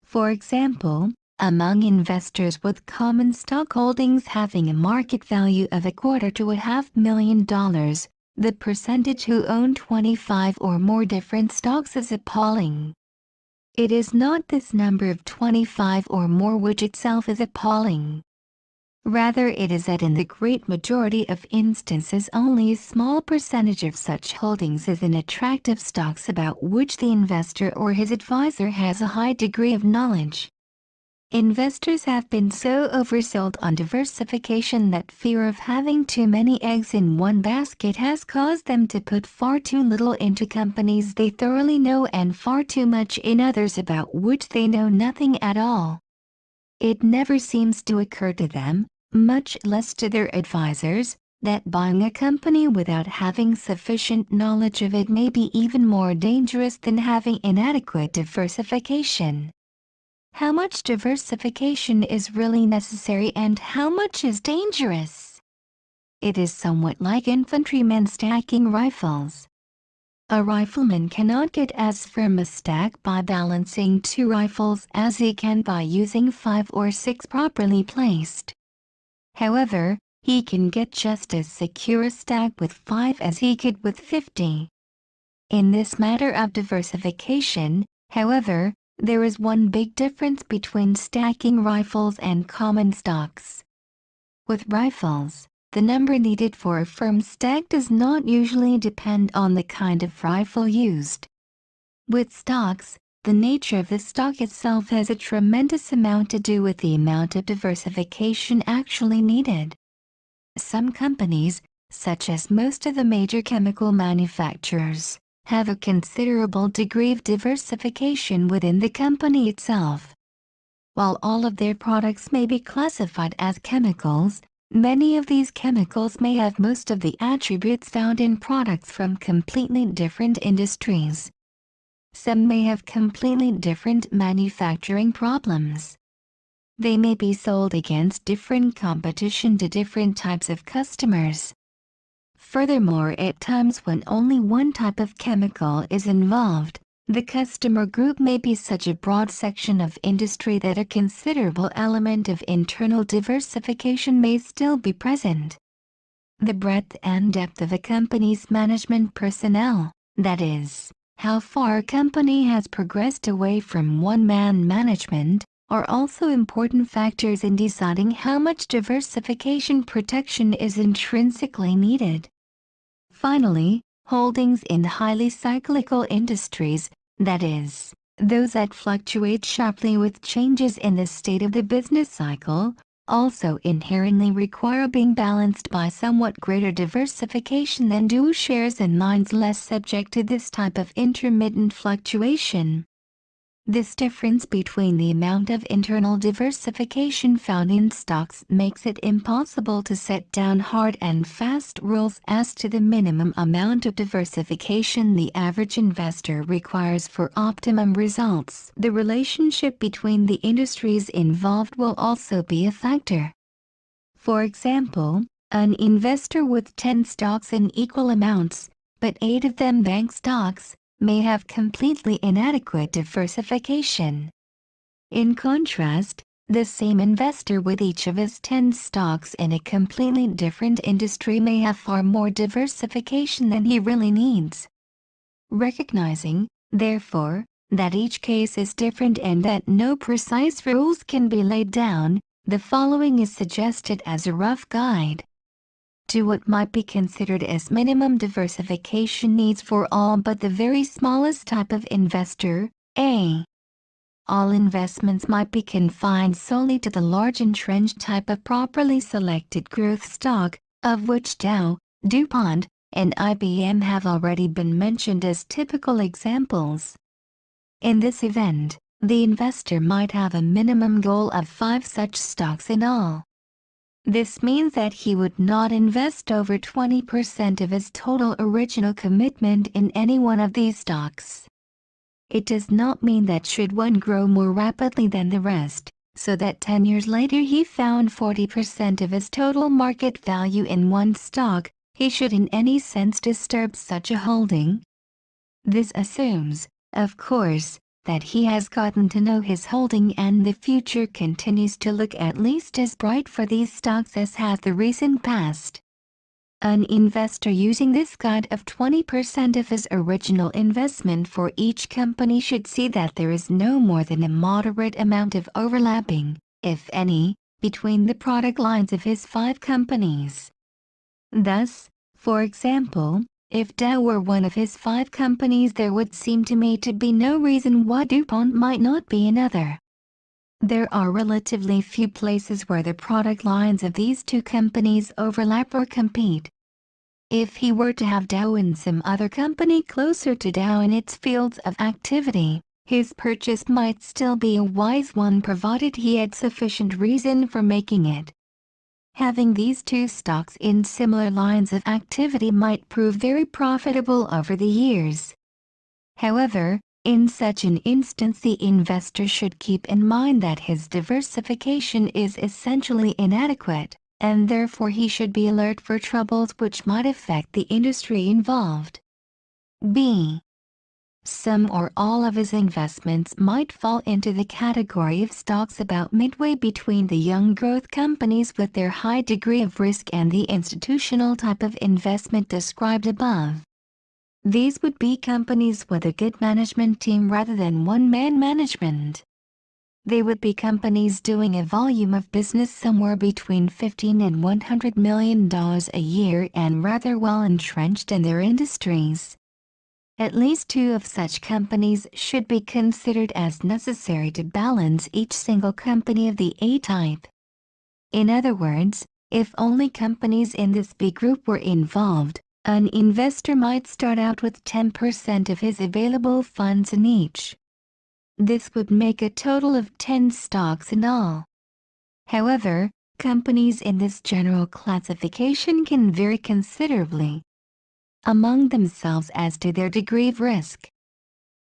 For example, among investors with common stock holdings having a market value of $250,000 to $500,000, the percentage who own 25 or more different stocks is appalling. It is not this number of 25 or more which itself is appalling. Rather, it is that in the great majority of instances only a small percentage of such holdings is in attractive stocks about which the investor or his advisor has a high degree of knowledge. Investors have been so oversold on diversification that fear of having too many eggs in one basket has caused them to put far too little into companies they thoroughly know and far too much in others about which they know nothing at all. It never seems to occur to them, much less to their advisors, that buying a company without having sufficient knowledge of it may be even more dangerous than having inadequate diversification. How much diversification is really necessary and how much is dangerous? It is somewhat like infantrymen stacking rifles. A rifleman cannot get as firm a stack by balancing 2 rifles as he can by using 5 or 6 properly placed. However, he can get just as secure a stack with 5 as he could with 50. In this matter of diversification, however, there is one big difference between stacking rifles and common stocks. With rifles, the number needed for a firm stack does not usually depend on the kind of rifle used. With stocks, the nature of the stock itself has a tremendous amount to do with the amount of diversification actually needed. Some companies, such as most of the major chemical manufacturers, have a considerable degree of diversification within the company itself. While all of their products may be classified as chemicals, many of these chemicals may have most of the attributes found in products from completely different industries. Some may have completely different manufacturing problems. They may be sold against different competition to different types of customers. Furthermore, at times when only one type of chemical is involved, the customer group may be such a broad section of industry that a considerable element of internal diversification may still be present. The breadth and depth of a company's management personnel, that is, how far a company has progressed away from one-man management, are also important factors in deciding how much diversification protection is intrinsically needed. Finally, holdings in highly cyclical industries, that is, those that fluctuate sharply with changes in the state of the business cycle, also inherently require being balanced by somewhat greater diversification than do shares in lines less subject to this type of intermittent fluctuation. This difference between the amount of internal diversification found in stocks makes it impossible to set down hard and fast rules as to the minimum amount of diversification the average investor requires for optimum results. The relationship between the industries involved will also be a factor. For example, an investor with 10 stocks in equal amounts, but 8 of them bank stocks, may have completely inadequate diversification. In contrast, the same investor with each of his 10 stocks in a completely different industry may have far more diversification than he really needs. Recognizing, therefore, that each case is different and that no precise rules can be laid down, the following is suggested as a rough guide to what might be considered as minimum diversification needs for all but the very smallest type of investor. A. All investments might be confined solely to the large entrenched type of properly selected growth stock, of which Dow, DuPont, and IBM have already been mentioned as typical examples. In this event, the investor might have a minimum goal of 5 such stocks in all. This means that he would not invest over 20% of his total original commitment in any one of these stocks. It does not mean that should one grow more rapidly than the rest, so that 10 years later he found 40% of his total market value in one stock, he should in any sense disturb such a holding. This assumes, of course, that he has gotten to know his holding and the future continues to look at least as bright for these stocks as has the recent past. An investor using this guide of 20% of his original investment for each company should see that there is no more than a moderate amount of overlapping, if any, between the product lines of his 5 companies. Thus, for example, if Dow were one of his 5 companies, there would seem to me to be no reason why DuPont might not be another. There are relatively few places where the product lines of these 2 companies overlap or compete. If he were to have Dow in some other company closer to Dow in its fields of activity, his purchase might still be a wise one provided he had sufficient reason for making it. Having these 2 stocks in similar lines of activity might prove very profitable over the years. However, in such an instance the investor should keep in mind that his diversification is essentially inadequate, and therefore he should be alert for troubles which might affect the industry involved. B. Some or all of his investments might fall into the category of stocks about midway between the young growth companies with their high degree of risk and the institutional type of investment described above. These would be companies with a good management team rather than one-man management. They would be companies doing a volume of business somewhere between $15 and $100 million a year and rather well entrenched in their industries. At least two of such companies should be considered as necessary to balance each single company of the A type. In other words, if only companies in this B group were involved, an investor might start out with 10% of his available funds in each. This would make a total of 10 stocks in all. However, companies in this general classification can vary considerably among themselves as to their degree of risk.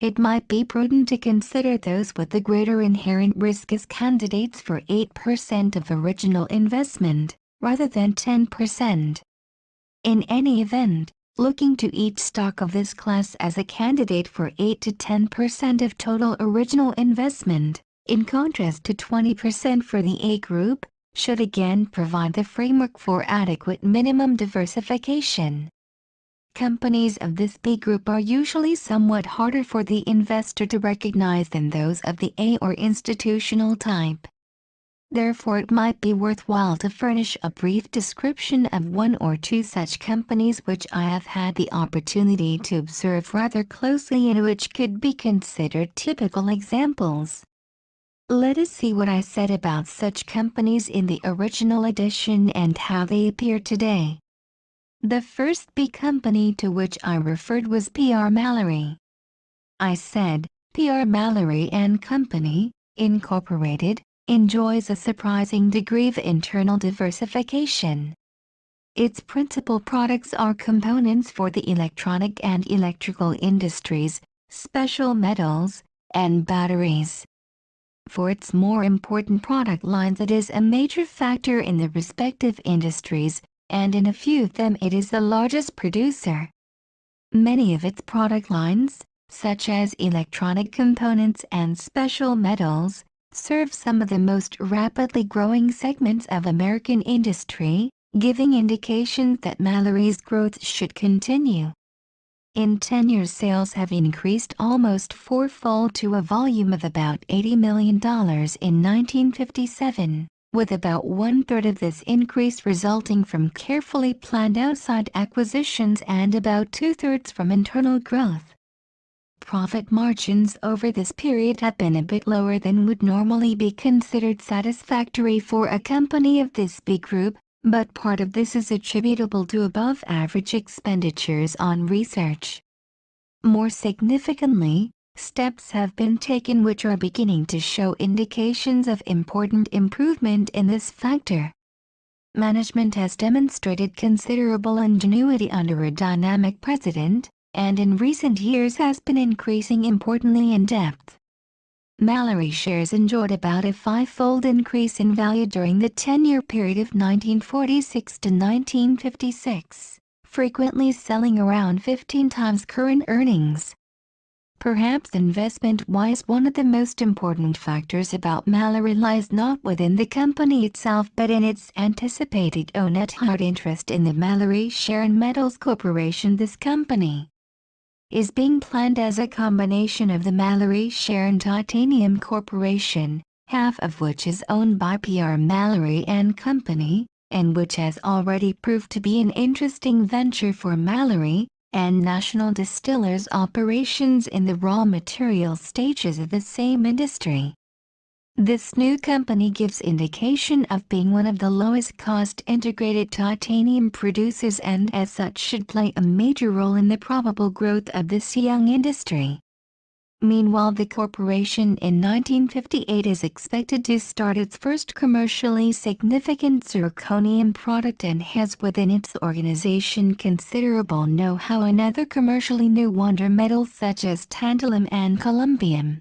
It might be prudent to consider those with the greater inherent risk as candidates for 8% of original investment, rather than 10%. In any event, looking to each stock of this class as a candidate for 8 to 10% of total original investment, in contrast to 20% for the A group, should again provide the framework for adequate minimum diversification. Companies of this B group are usually somewhat harder for the investor to recognize than those of the A or institutional type. Therefore, it might be worthwhile to furnish a brief description of one or two such companies which I have had the opportunity to observe rather closely and which could be considered typical examples. Let us see what I said about such companies in the original edition and how they appear today. The first B company to which I referred was P.R. Mallory. I said, P.R. Mallory and Company, Incorporated, enjoys a surprising degree of internal diversification. Its principal products are components for the electronic and electrical industries, special metals, and batteries. For its more important product lines, it is a major factor in the respective industries, and in a few of them it is the largest producer. Many of its product lines, such as electronic components and special metals, serve some of the most rapidly growing segments of American industry, giving indications that Mallory's growth should continue. In 10 years, sales have increased almost fourfold to a volume of about $80 million in 1957. With about one-third of this increase resulting from carefully planned outside acquisitions and about two-thirds from internal growth. Profit margins over this period have been a bit lower than would normally be considered satisfactory for a company of this B group, but part of this is attributable to above-average expenditures on research. More significantly, steps have been taken which are beginning to show indications of important improvement in this factor. Management has demonstrated considerable ingenuity under a dynamic president, and in recent years has been increasing importantly in depth. Mallory shares enjoyed about a five-fold increase in value during the 10-year period of 1946 to 1956, frequently selling around 15 times current earnings. Perhaps investment-wise, one of the most important factors about Mallory lies not within the company itself but in its anticipated net hard interest in the Mallory Share and Metals Corporation. This company is being planned as a combination of the Mallory Share and Titanium Corporation, half of which is owned by P.R. Mallory and Company, and which has already proved to be an interesting venture for Mallory and National Distillers operations in the raw material stages of the same industry. This new company gives indication of being one of the lowest cost integrated titanium producers and as such should play a major role in the probable growth of this young industry. Meanwhile, the corporation in 1958 is expected to start its first commercially significant zirconium product and has within its organization considerable know-how in other commercially new wonder metals such as tantalum and columbium.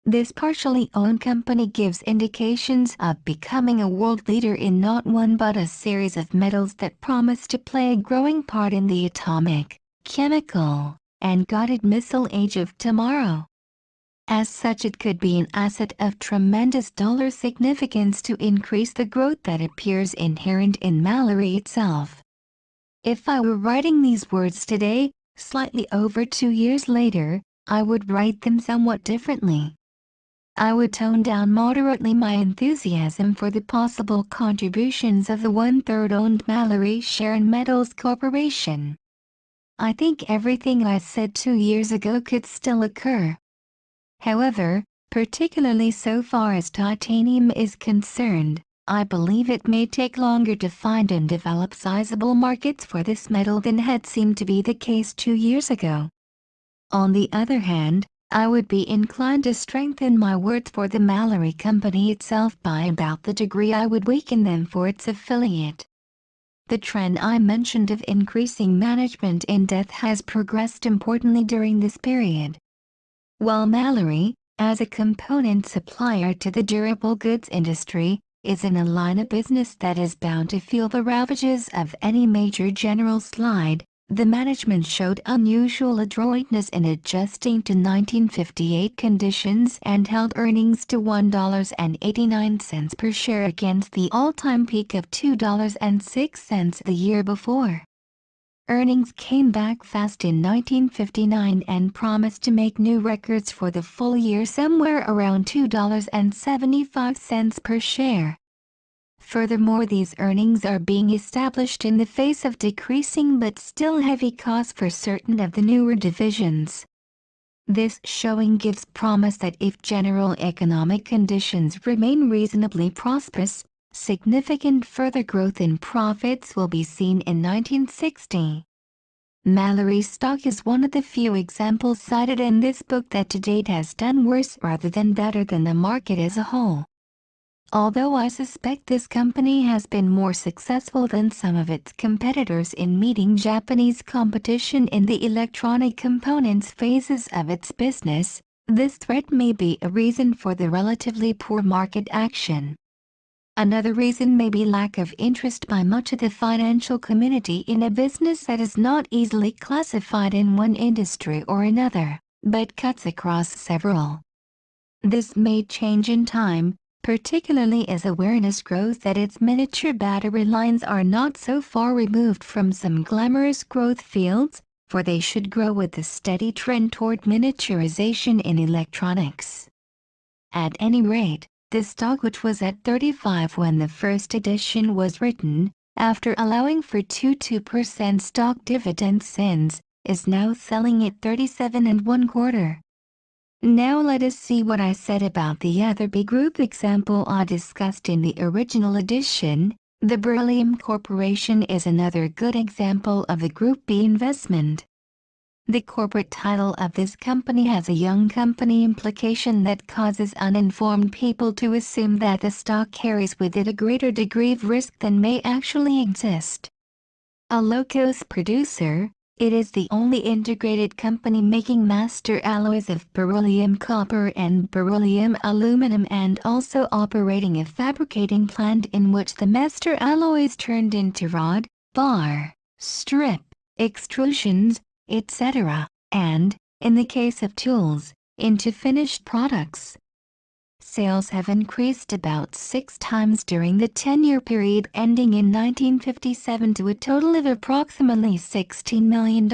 This partially owned company gives indications of becoming a world leader in not one but a series of metals that promise to play a growing part in the atomic, chemical, and guided missile age of tomorrow. As such, it could be an asset of tremendous dollar significance to increase the growth that appears inherent in Mallory itself. If I were writing these words today, slightly over 2 years later, I would write them somewhat differently. I would tone down moderately my enthusiasm for the possible contributions of the one-third owned Mallory Sharon Metals Corporation. I think everything I said 2 years ago could still occur. However, particularly so far as titanium is concerned, I believe it may take longer to find and develop sizable markets for this metal than had seemed to be the case 2 years ago. On the other hand, I would be inclined to strengthen my words for the Mallory Company itself by about the degree I would weaken them for its affiliate. The trend I mentioned of increasing management in depth has progressed importantly during this period. While Mallory, as a component supplier to the durable goods industry, is in a line of business that is bound to feel the ravages of any major general slide, the management showed unusual adroitness in adjusting to 1958 conditions and held earnings to $1.89 per share against the all-time peak of $2.06 the year before. Earnings came back fast in 1959 and promised to make new records for the full year somewhere around $2.75 per share. Furthermore, these earnings are being established in the face of decreasing but still heavy costs for certain of the newer divisions. This showing gives promise that if general economic conditions remain reasonably prosperous, significant further growth in profits will be seen in 1960. Mallory stock is one of the few examples cited in this book that to date has done worse rather than better than the market as a whole. Although I suspect this company has been more successful than some of its competitors in meeting Japanese competition in the electronic components phases of its business, this threat may be a reason for the relatively poor market action. Another reason may be lack of interest by much of the financial community in a business that is not easily classified in one industry or another, but cuts across several. This may change in time, particularly as awareness grows that its miniature battery lines are not so far removed from some glamorous growth fields, for they should grow with the steady trend toward miniaturization in electronics. At any rate, the stock, which was at 35 when the first edition was written, after allowing for 2% stock dividend since, is now selling at 37 1/4. Now let us see what I said about the other B Group example I discussed in the original edition. The Beryllium Corporation is another good example of a Group B investment. The corporate title of this company has a young company implication that causes uninformed people to assume that the stock carries with it a greater degree of risk than may actually exist. A low-cost producer, it is the only integrated company making master alloys of beryllium copper and beryllium aluminum and also operating a fabricating plant in which the master alloys turned into rod, bar, strip, extrusions, etc., and, in the case of tools, into finished products. Sales have increased about 6 times during the 10-year period ending in 1957 to a total of approximately $16 million.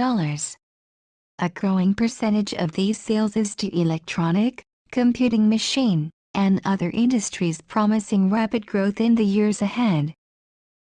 A growing percentage of these sales is to electronic, computing machine, and other industries promising rapid growth in the years ahead.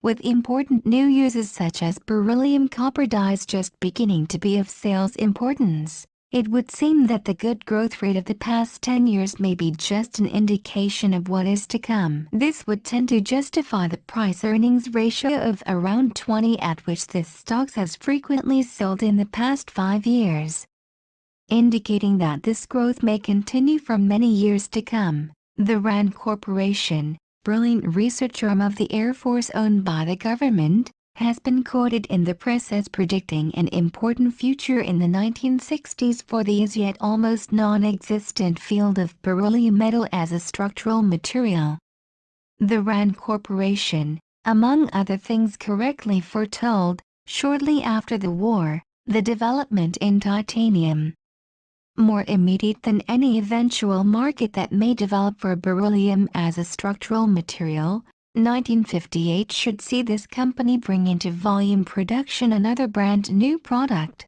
With important new uses such as beryllium copper dyes just beginning to be of sales importance, it would seem that the good growth rate of the past 10 years may be just an indication of what is to come. This would tend to justify the price-earnings ratio of around 20 at which this stock has frequently sold in the past 5 years. Indicating that this growth may continue for many years to come, the RAND Corporation, brilliant research arm of the Air Force owned by the government, has been quoted in the press as predicting an important future in the 1960s for the as yet almost non-existent field of beryllium metal as a structural material. The RAND Corporation, among other things, correctly foretold, shortly after the war, the development in titanium. More immediate than any eventual market that may develop for beryllium as a structural material, 1958 should see this company bring into volume production another brand new product.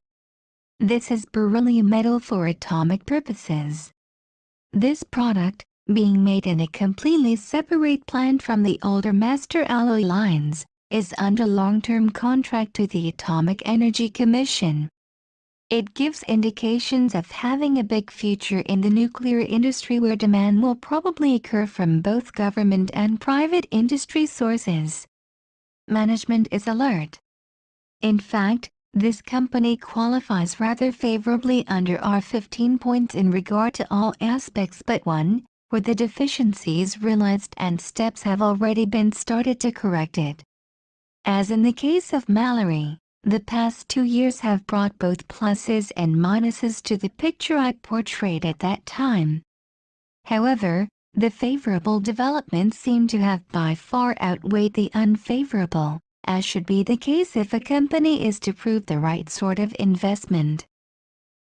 This is beryllium metal for atomic purposes. This product, being made in a completely separate plant from the older master alloy lines, is under long-term contract to the Atomic Energy Commission. It gives indications of having a big future in the nuclear industry, where demand will probably occur from both government and private industry sources. Management is alert. In fact, this company qualifies rather favorably under our 15 points in regard to all aspects but one, where the deficiencies realized and steps have already been started to correct it. As in the case of Mallory, the past 2 years have brought both pluses and minuses to the picture I portrayed at that time. However, the favorable developments seem to have by far outweighed the unfavorable, as should be the case if a company is to prove the right sort of investment.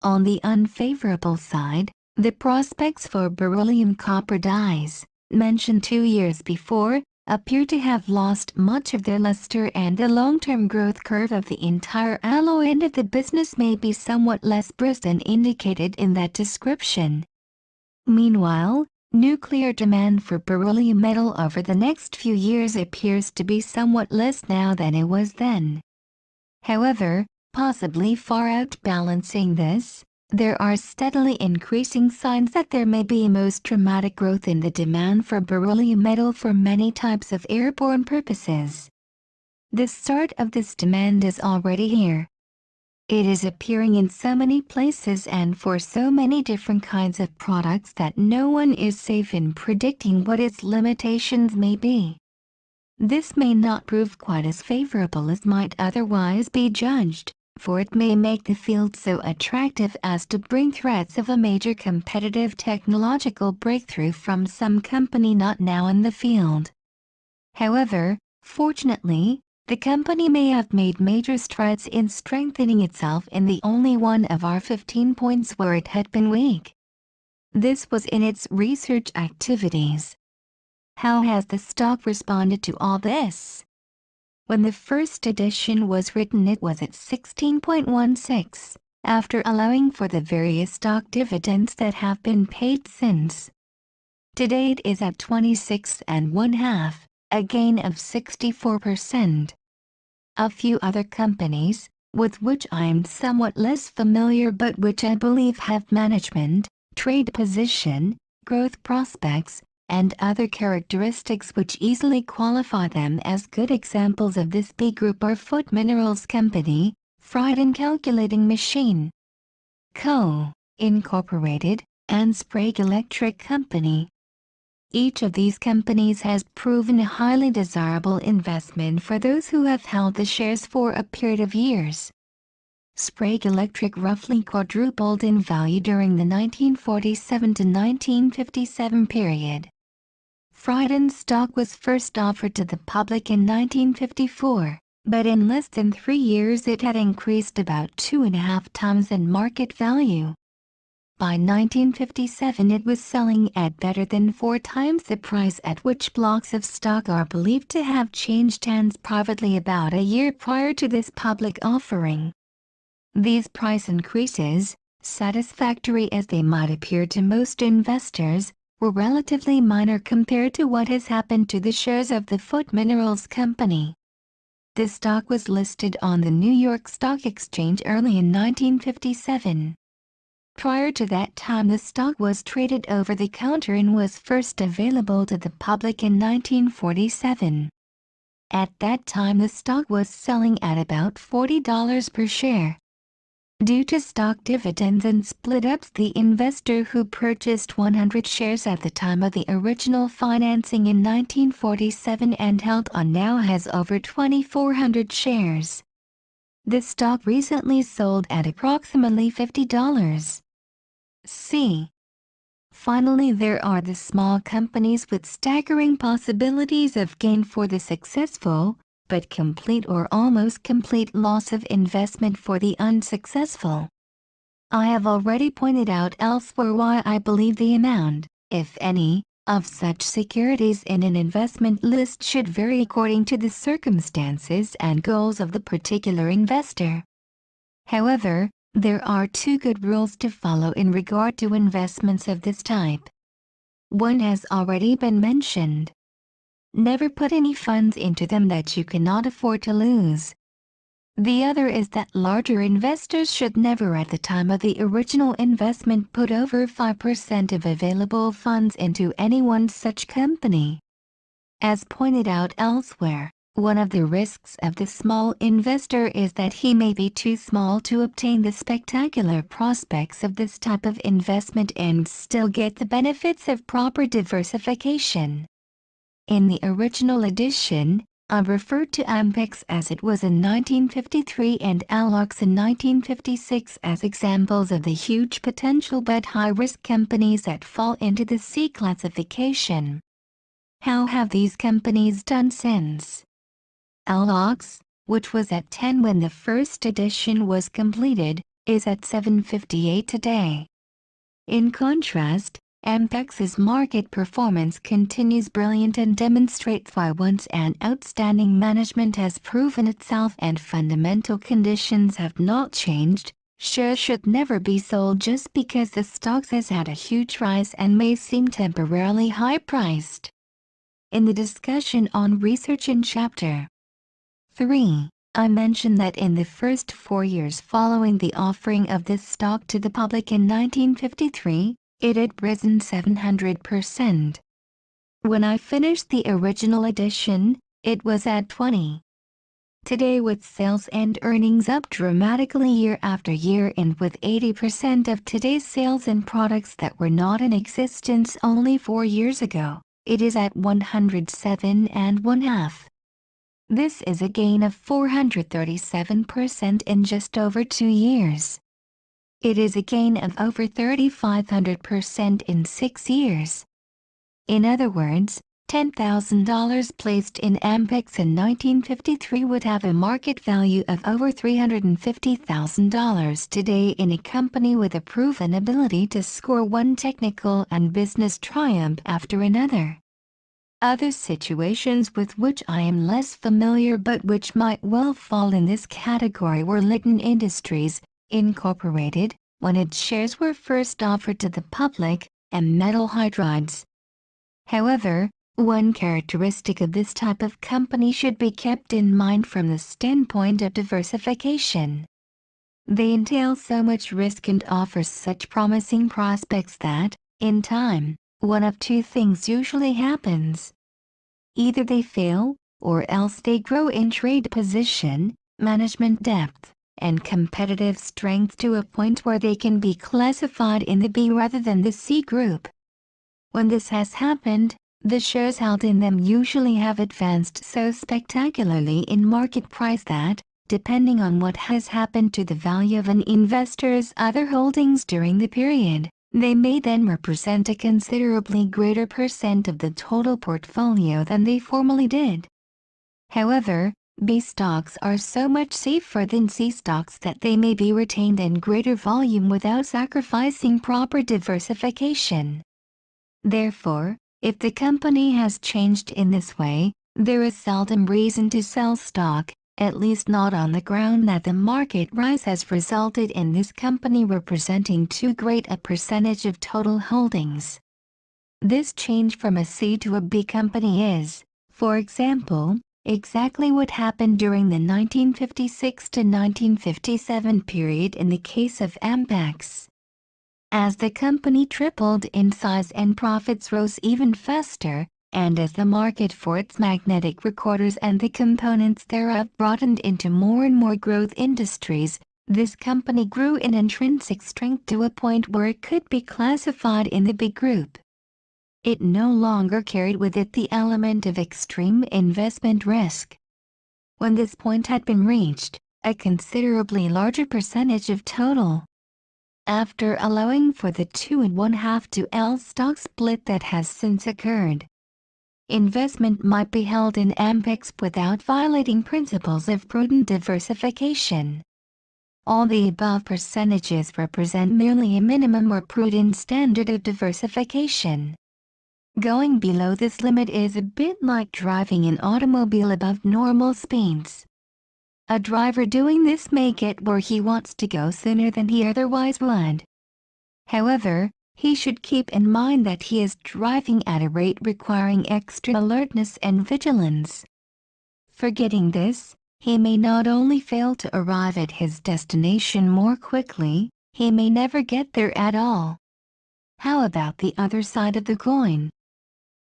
On the unfavorable side, the prospects for beryllium copper dyes, mentioned 2 years before, appear to have lost much of their luster, and the long-term growth curve of the entire alloy end of the business may be somewhat less brisk than indicated in that description. Meanwhile, nuclear demand for beryllium metal over the next few years appears to be somewhat less now than it was then. However, possibly far outbalancing this, there are steadily increasing signs that there may be most dramatic growth in the demand for beryllium metal for many types of airborne purposes. The start of this demand is already here. It is appearing in so many places and for so many different kinds of products that no one is safe in predicting what its limitations may be. This may not prove quite as favorable as might otherwise be judged, for it may make the field so attractive as to bring threats of a major competitive technological breakthrough from some company not now in the field. However, fortunately, the company may have made major strides in strengthening itself in the only one of our 15 points where it had been weak. This was in its research activities. How has the stock responded to all this? When the first edition was written, it was at 16.16, after allowing for the various stock dividends that have been paid since. Today it is at 26.5, a gain of 64%. A few other companies, with which I am somewhat less familiar but which I believe have management, trade position, growth prospects, and other characteristics which easily qualify them as good examples of this B group, are Foot Minerals Company, Frieden Calculating Machine Co., Incorporated, and Sprague Electric Company. Each of these companies has proven a highly desirable investment for those who have held the shares for a period of years. Sprague Electric roughly quadrupled in value during the 1947 to 1957 period. Frieden's stock was first offered to the public in 1954, but in less than 3 years it had increased about 2.5 times in market value. By 1957 it was selling at better than 4 times the price at which blocks of stock are believed to have changed hands privately about a year prior to this public offering. These price increases, satisfactory as they might appear to most investors, were relatively minor compared to what has happened to the shares of the Foot Minerals Company. The stock was listed on the New York Stock Exchange early in 1957. Prior to that time the stock was traded over the counter and was first available to the public in 1947. At that time the stock was selling at about $40 per share. Due to stock dividends and split-ups, the investor who purchased 100 shares at the time of the original financing in 1947 and held on now has over 2,400 shares. The stock recently sold at approximately $50. C. Finally, there are the small companies with staggering possibilities of gain for the successful, but complete or almost complete loss of investment for the unsuccessful. I have already pointed out elsewhere why I believe the amount, if any, of such securities in an investment list should vary according to the circumstances and goals of the particular investor. However, there are two good rules to follow in regard to investments of this type. One has already been mentioned. Never put any funds into them that you cannot afford to lose. The other is that larger investors should never at the time of the original investment put over 5% of available funds into any one such company. As pointed out elsewhere, one of the risks of the small investor is that he may be too small to obtain the spectacular prospects of this type of investment and still get the benefits of proper diversification. In the original edition, I referred to Ampex as it was in 1953 and Alox in 1956 as examples of the huge potential but high-risk companies that fall into the C classification. How have these companies done since? Alox, which was at 10 when the first edition was completed, is at 7.58 today. In contrast, Ampex's market performance continues brilliant and demonstrates why once an outstanding management has proven itself and fundamental conditions have not changed, shares should never be sold just because the stock has had a huge rise and may seem temporarily high-priced. In the discussion on research in Chapter 3, I mentioned that in the first 4 years following the offering of this stock to the public in 1953, it had risen 700%. When I finished the original edition, it was at 20. Today, with sales and earnings up dramatically year after year and with 80% of today's sales in products that were not in existence only 4 years ago, it is at 107 1/2. This is a gain of 437% in just over 2 years. It is a gain of over 3,500% in 6 years. In other words, $10,000 placed in Ampex in 1953 would have a market value of over $350,000 today in a company with a proven ability to score one technical and business triumph after another. Other situations with which I am less familiar but which might well fall in this category were Litton Industries, Incorporated, when its shares were first offered to the public, and Metal Hydrides. However, one characteristic of this type of company should be kept in mind from the standpoint of diversification. They entail so much risk and offer such promising prospects that, in time, one of two things usually happens. Either they fail, or else they grow in trade position, management depth, and competitive strength to a point where they can be classified in the B rather than the C group. When this has happened, the shares held in them usually have advanced so spectacularly in market price that, depending on what has happened to the value of an investor's other holdings during the period, they may then represent a considerably greater percent of the total portfolio than they formerly did. However, B stocks are so much safer than C stocks that they may be retained in greater volume without sacrificing proper diversification. Therefore, if the company has changed in this way, there is seldom reason to sell stock, at least not on the ground that the market rise has resulted in this company representing too great a percentage of total holdings. This change from a C to a B company is, for example, exactly what happened during the 1956 to 1957 period in the case of Ampex. As the company tripled in size and profits rose even faster, and as the market for its magnetic recorders and the components thereof broadened into more and more growth industries, This company grew in intrinsic strength to a point where it could be classified in the big group. It no longer carried with it the element of extreme investment risk. When this point had been reached, a considerably larger percentage of total, after allowing for the 2.5 to L stock split that has since occurred, investment might be held in Ampex without violating principles of prudent diversification. All the above percentages represent merely a minimum or prudent standard of diversification. Going below this limit is a bit like driving an automobile above normal speeds. A driver doing this may get where he wants to go sooner than he otherwise would. However, he should keep in mind that he is driving at a rate requiring extra alertness and vigilance. Forgetting this, he may not only fail to arrive at his destination more quickly, he may never get there at all. How about the other side of the coin?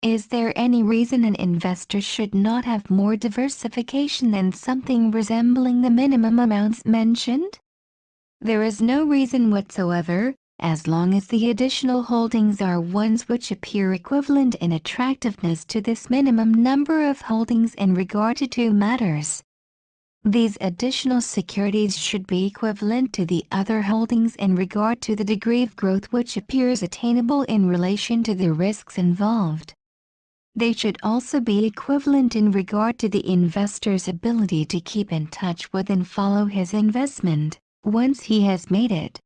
Is there any reason an investor should not have more diversification than something resembling the minimum amounts mentioned? There is no reason whatsoever, as long as the additional holdings are ones which appear equivalent in attractiveness to this minimum number of holdings in regard to two matters. These additional securities should be equivalent to the other holdings in regard to the degree of growth which appears attainable in relation to the risks involved. They should also be equivalent in regard to the investor's ability to keep in touch with and follow his investment, once he has made it.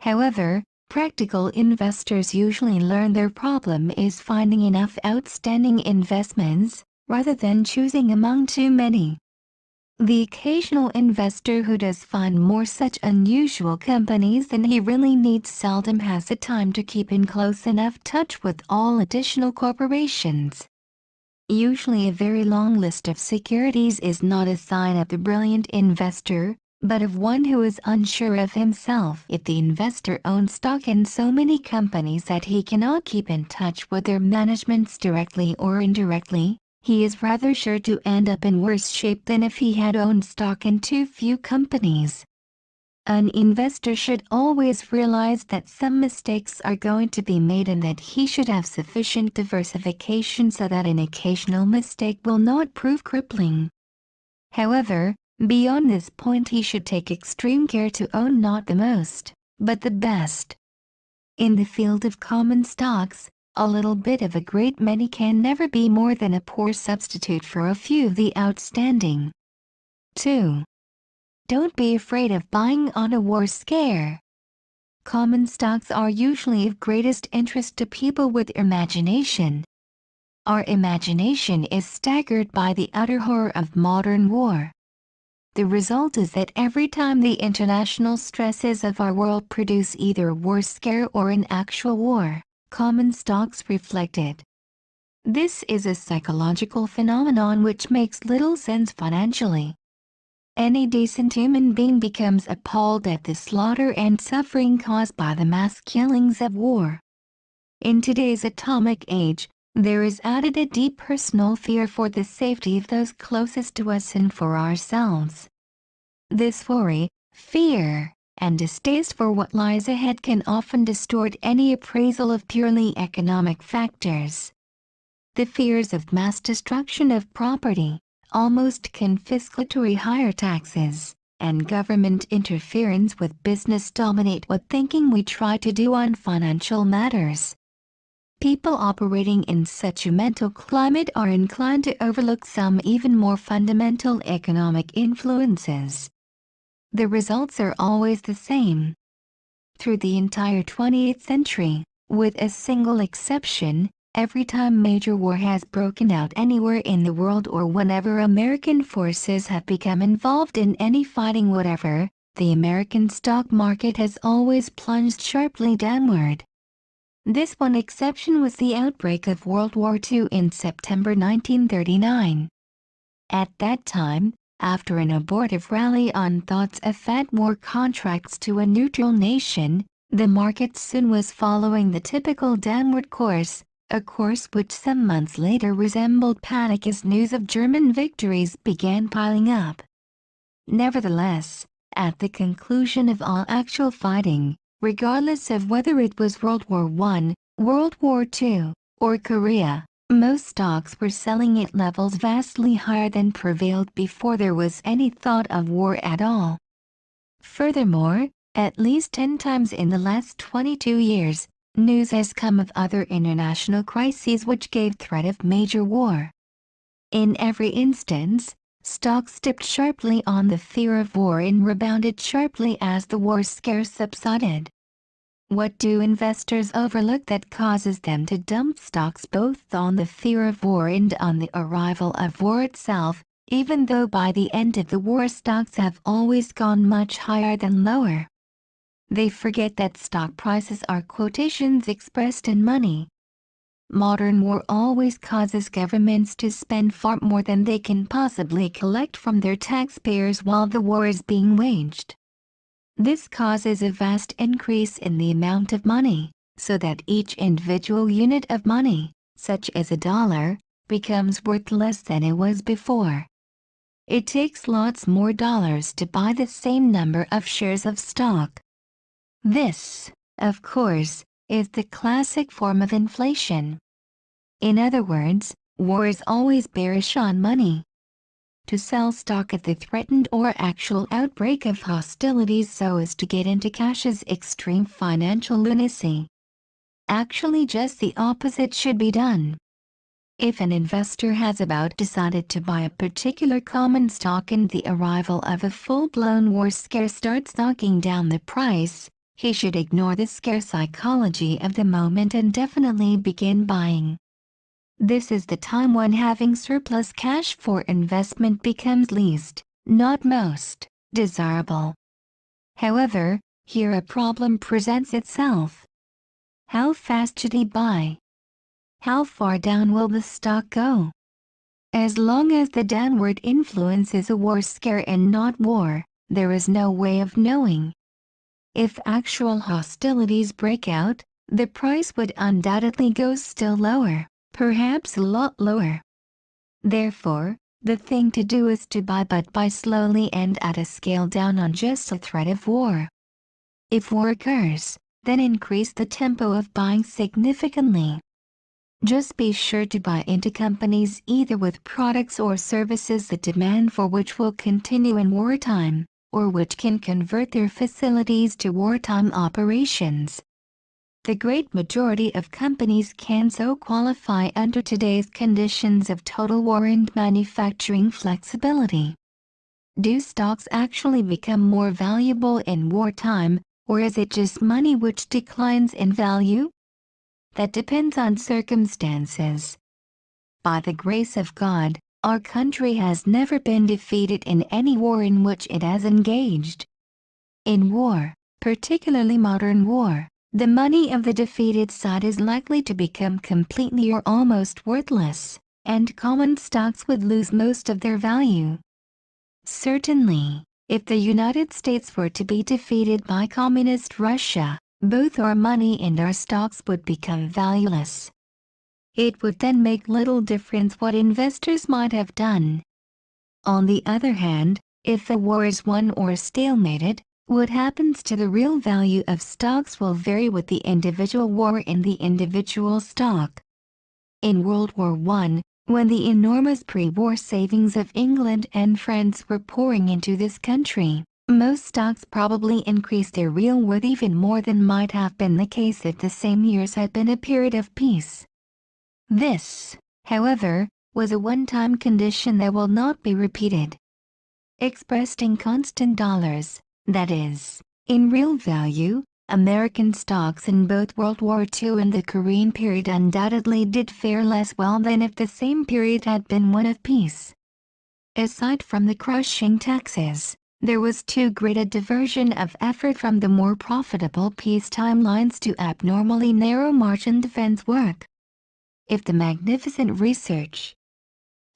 However, practical investors usually learn their problem is finding enough outstanding investments, rather than choosing among too many. The occasional investor who does find more such unusual companies than he really needs seldom has the time to keep in close enough touch with all additional corporations. Usually a very long list of securities is not a sign of the brilliant investor, but of one who is unsure of himself. If the investor owns stock in so many companies that he cannot keep in touch with their managements directly or indirectly, he is rather sure to end up in worse shape than if he had owned stock in too few companies. An investor should always realize that some mistakes are going to be made and that he should have sufficient diversification so that an occasional mistake will not prove crippling. However, beyond this point he should take extreme care to own not the most, but the best. In the field of common stocks, a little bit of a great many can never be more than a poor substitute for a few of the outstanding. 2. Don't be afraid of buying on a war scare. Common stocks are usually of greatest interest to people with imagination. Our imagination is staggered by the utter horror of modern war. The result is that every time the international stresses of our world produce either a war scare or an actual war, common stocks reflect it. This is a psychological phenomenon which makes little sense financially. Any decent human being becomes appalled at the slaughter and suffering caused by the mass killings of war. In today's atomic age, there is added a deep personal fear for the safety of those closest to us and for ourselves. This worry, fear, and distaste for what lies ahead can often distort any appraisal of purely economic factors. The fears of mass destruction of property, almost confiscatory higher taxes, and government interference with business dominate what thinking we try to do on financial matters. People operating in such a mental climate are inclined to overlook some even more fundamental economic influences. The results are always the same. Through the entire 20th century, with a single exception, every time major war has broken out anywhere in the world or whenever American forces have become involved in any fighting whatever, the American stock market has always plunged sharply downward. This one exception was the outbreak of World War II in September 1939. At that time, after an abortive rally on thoughts of fat war contracts to a neutral nation, the market soon was following the typical downward course, a course which some months later resembled panic as news of German victories began piling up. Nevertheless, At the conclusion of all actual fighting, regardless of whether it was World War I, World War II, or Korea, most stocks were selling at levels vastly higher than prevailed before there was any thought of war at all. Furthermore, at least 10 times in the last 22 years, news has come of other international crises which gave threat of major war. In every instance, stocks dipped sharply on the fear of war and rebounded sharply as the war scare subsided. What do investors overlook that causes them to dump stocks both on the fear of war and on the arrival of war itself, even though by the end of the war stocks have always gone much higher than lower? They forget that stock prices are quotations expressed in money. Modern war always causes governments to spend far more than they can possibly collect from their taxpayers while the war is being waged. This causes a vast increase in the amount of money, so that each individual unit of money, such as a dollar, becomes worth less than it was before. It takes lots more dollars to buy the same number of shares of stock. This, of course, is the classic form of inflation. In other words, war is always bearish on money. To sell stock at the threatened or actual outbreak of hostilities so as to get into cash is extreme financial lunacy. Actually, just the opposite should be done. If an investor has about decided to buy a particular common stock and the arrival of a full-blown war scare starts knocking down the price, he should ignore the scare psychology of the moment and definitely begin buying. This is the time when having surplus cash for investment becomes least, not most, desirable. However, here a problem presents itself. How fast should he buy? How far down will the stock go? As long as the downward influence is a war scare and not war, there is no way of knowing. If actual hostilities break out, the price would undoubtedly go still lower, perhaps a lot lower. Therefore, the thing to do is to buy slowly and at a scale down on just a threat of war. If war occurs, then increase the tempo of buying significantly. Just be sure to buy into companies either with products or services the demand for which will continue in wartime, or which can convert their facilities to wartime operations. The great majority of companies can so qualify under today's conditions of total war and manufacturing flexibility. Do stocks actually become more valuable in wartime, or is it just money which declines in value? That depends on circumstances. By the grace of God, our country has never been defeated in any war in which it has engaged. In war, particularly modern war, the money of the defeated side is likely to become completely or almost worthless, and common stocks would lose most of their value. Certainly, if the United States were to be defeated by Communist Russia, both our money and our stocks would become valueless. It would then make little difference what investors might have done. On the other hand, if the war is won or stalemated, what happens to the real value of stocks will vary with the individual war and the individual stock. In World War I, when the enormous pre-war savings of England and France were pouring into this country, most stocks probably increased their real worth even more than might have been the case if the same years had been a period of peace. This, however, was a one-time condition that will not be repeated. Expressed in constant dollars, that is, in real value, American stocks in both World War II and the Korean period undoubtedly did fare less well than if the same period had been one of peace. Aside from the crushing taxes, there was too great a diversion of effort from the more profitable peacetime lines to abnormally narrow margin defense work. If the magnificent research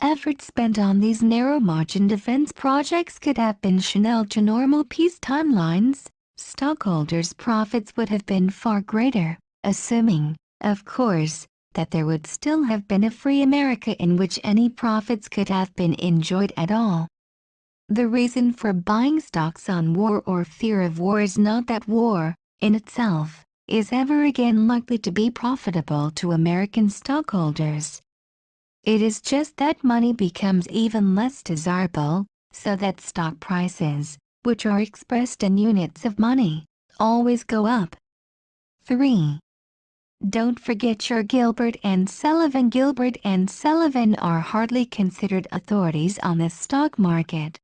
effort spent on these narrow margin defense projects could have been channeled to normal peacetime lines, stockholders' profits would have been far greater, assuming, of course, that there would still have been a free America in which any profits could have been enjoyed at all. The reason for buying stocks on war or fear of war is not that war, in itself, is ever again likely to be profitable to American stockholders. It is just that money becomes even less desirable, so that stock prices, which are expressed in units of money, always go up. 3. Don't forget your Gilbert and Sullivan. Gilbert and Sullivan are hardly considered authorities on the stock market.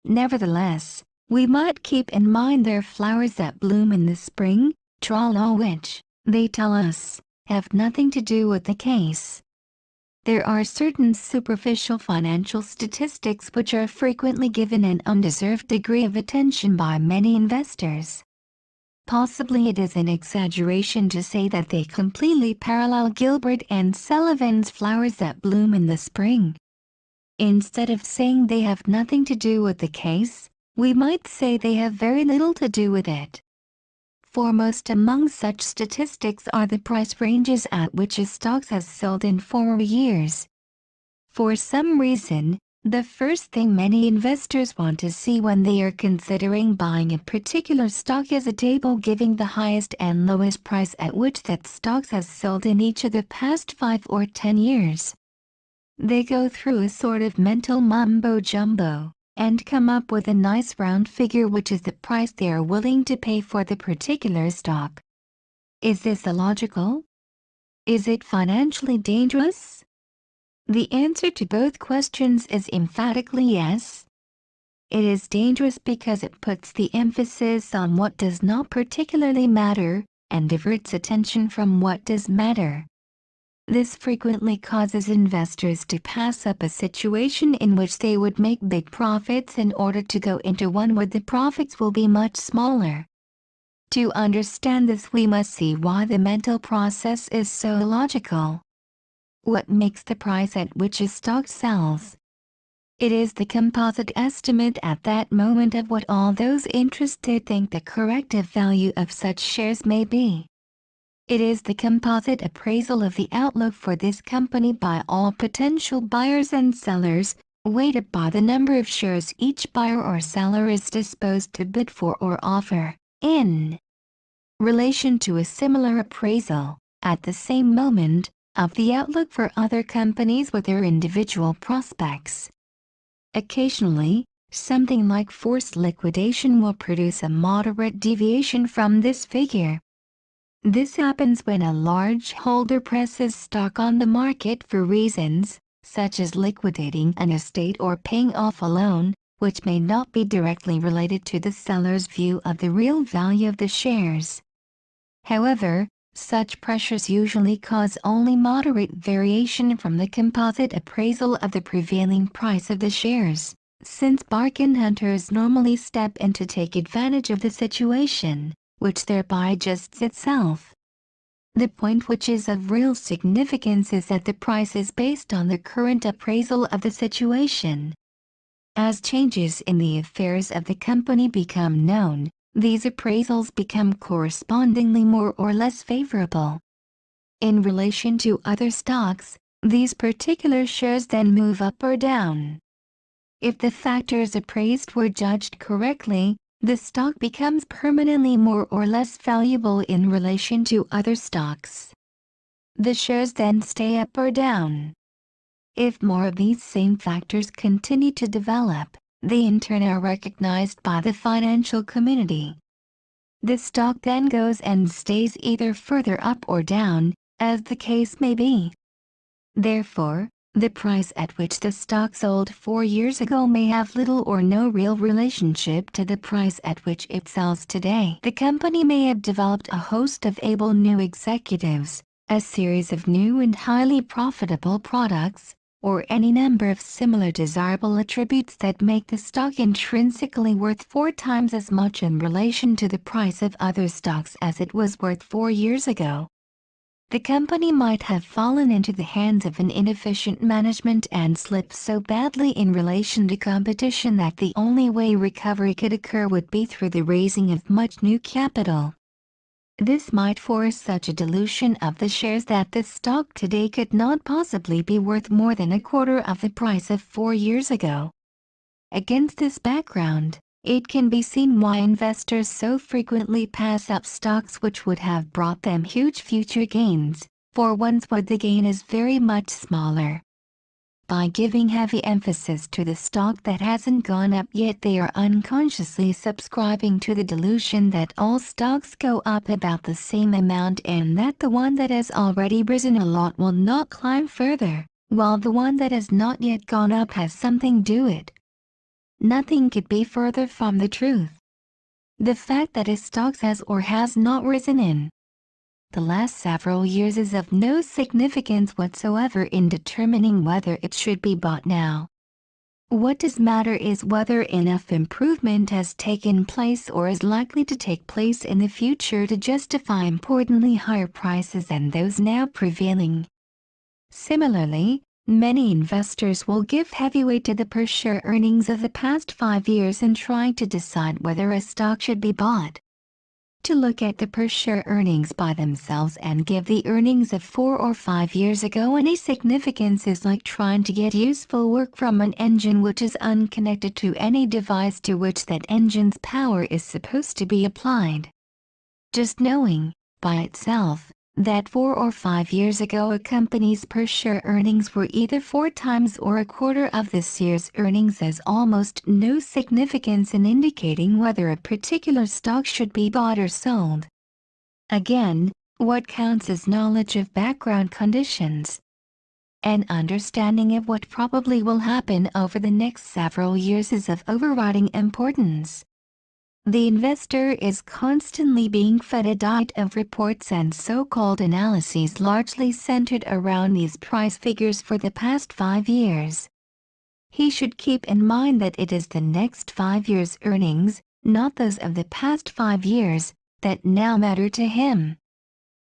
Nevertheless, we might keep in mind their flowers that bloom in the spring, all which, they tell us, have nothing to do with the case. There are certain superficial financial statistics which are frequently given an undeserved degree of attention by many investors. Possibly it is an exaggeration to say that they completely parallel Gilbert and Sullivan's flowers that bloom in the spring. Instead of saying they have nothing to do with the case, we might say they have very little to do with it. Foremost among such statistics are the price ranges at which a stock has sold in former years. For some reason, the first thing many investors want to see when they are considering buying a particular stock is a table giving the highest and lowest price at which that stock has sold in each of the past 5 or 10 years. They go through a sort of mental mumbo-jumbo, and come up with a nice round figure which is the price they are willing to pay for the particular stock. Is this illogical? Is it financially dangerous? The answer to both questions is emphatically yes. It is dangerous because it puts the emphasis on what does not particularly matter, and diverts attention from what does matter. This frequently causes investors to pass up a situation in which they would make big profits in order to go into one where the profits will be much smaller. To understand this, we must see why the mental process is so illogical. What makes the price at which a stock sells? It is the composite estimate at that moment of what all those interested think the corrective value of such shares may be. It is the composite appraisal of the outlook for this company by all potential buyers and sellers, weighted by the number of shares each buyer or seller is disposed to bid for or offer, in relation to a similar appraisal, at the same moment, of the outlook for other companies with their individual prospects. Occasionally, something like forced liquidation will produce a moderate deviation from this figure. This happens when a large holder presses stock on the market for reasons, such as liquidating an estate or paying off a loan, which may not be directly related to the seller's view of the real value of the shares. However, such pressures usually cause only moderate variation from the composite appraisal of the prevailing price of the shares, since bargain hunters normally step in to take advantage of the situation, which thereby adjusts itself. The point which is of real significance is that the price is based on the current appraisal of the situation. As changes in the affairs of the company become known, these appraisals become correspondingly more or less favorable. In relation to other stocks, these particular shares then move up or down. If the factors appraised were judged correctly, the stock becomes permanently more or less valuable in relation to other stocks. The shares then stay up or down. If more of these same factors continue to develop, they in turn are recognized by the financial community. The stock then goes and stays either further up or down, as the case may be. Therefore, the price at which the stock sold 4 years ago may have little or no real relationship to the price at which it sells today. The company may have developed a host of able new executives, a series of new and highly profitable products, or any number of similar desirable attributes that make the stock intrinsically worth 4 times as much in relation to the price of other stocks as it was worth 4 years ago. The company might have fallen into the hands of an inefficient management and slipped so badly in relation to competition that the only way recovery could occur would be through the raising of much new capital. This might force such a dilution of the shares that the stock today could not possibly be worth more than a quarter of the price of 4 years ago. Against this background, it can be seen why investors so frequently pass up stocks which would have brought them huge future gains, for ones where the gain is very much smaller. By giving heavy emphasis to the stock that hasn't gone up yet, they are unconsciously subscribing to the delusion that all stocks go up about the same amount and that the one that has already risen a lot will not climb further, while the one that has not yet gone up has something to it. Nothing could be further from the truth. The fact that a stock has or has not risen in the last several years is of no significance whatsoever in determining whether it should be bought now. What does matter is whether enough improvement has taken place or is likely to take place in the future to justify importantly higher prices than those now prevailing. Similarly, many investors will give heavy weight to the per-share earnings of the past 5 years in trying to decide whether a stock should be bought. To look at the per-share earnings by themselves and give the earnings of 4 or 5 years ago any significance is like trying to get useful work from an engine which is unconnected to any device to which that engine's power is supposed to be applied. Just knowing, by itself, that 4 or 5 years ago a company's per-share earnings were either 4 times or a quarter of this year's earnings has almost no significance in indicating whether a particular stock should be bought or sold. Again, what counts is knowledge of background conditions. An understanding of what probably will happen over the next several years is of overriding importance. The investor is constantly being fed a diet of reports and so-called analyses largely centered around these price figures for the past 5 years. He should keep in mind that it is the next 5 years' earnings, not those of the past 5 years, that now matter to him.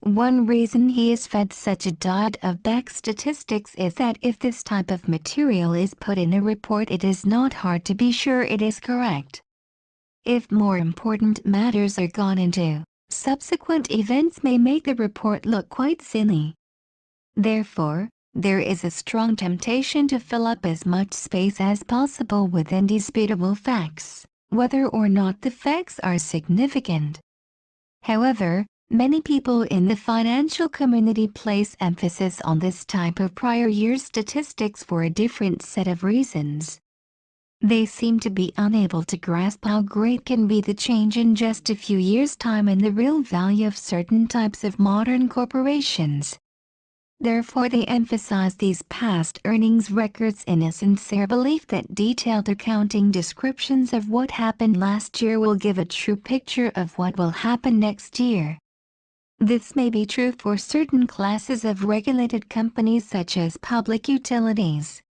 One reason he is fed such a diet of back statistics is that if this type of material is put in a report, it is not hard to be sure it is correct. If more important matters are gone into, subsequent events may make the report look quite silly. Therefore, there is a strong temptation to fill up as much space as possible with indisputable facts, whether or not the facts are significant. However, many people in the financial community place emphasis on this type of prior year statistics for a different set of reasons. They seem to be unable to grasp how great can be the change in just a few years' time in the real value of certain types of modern corporations. Therefore, they emphasize these past earnings records in a sincere belief that detailed accounting descriptions of what happened last year will give a true picture of what will happen next year. This may be true for certain classes of regulated companies such as public utilities.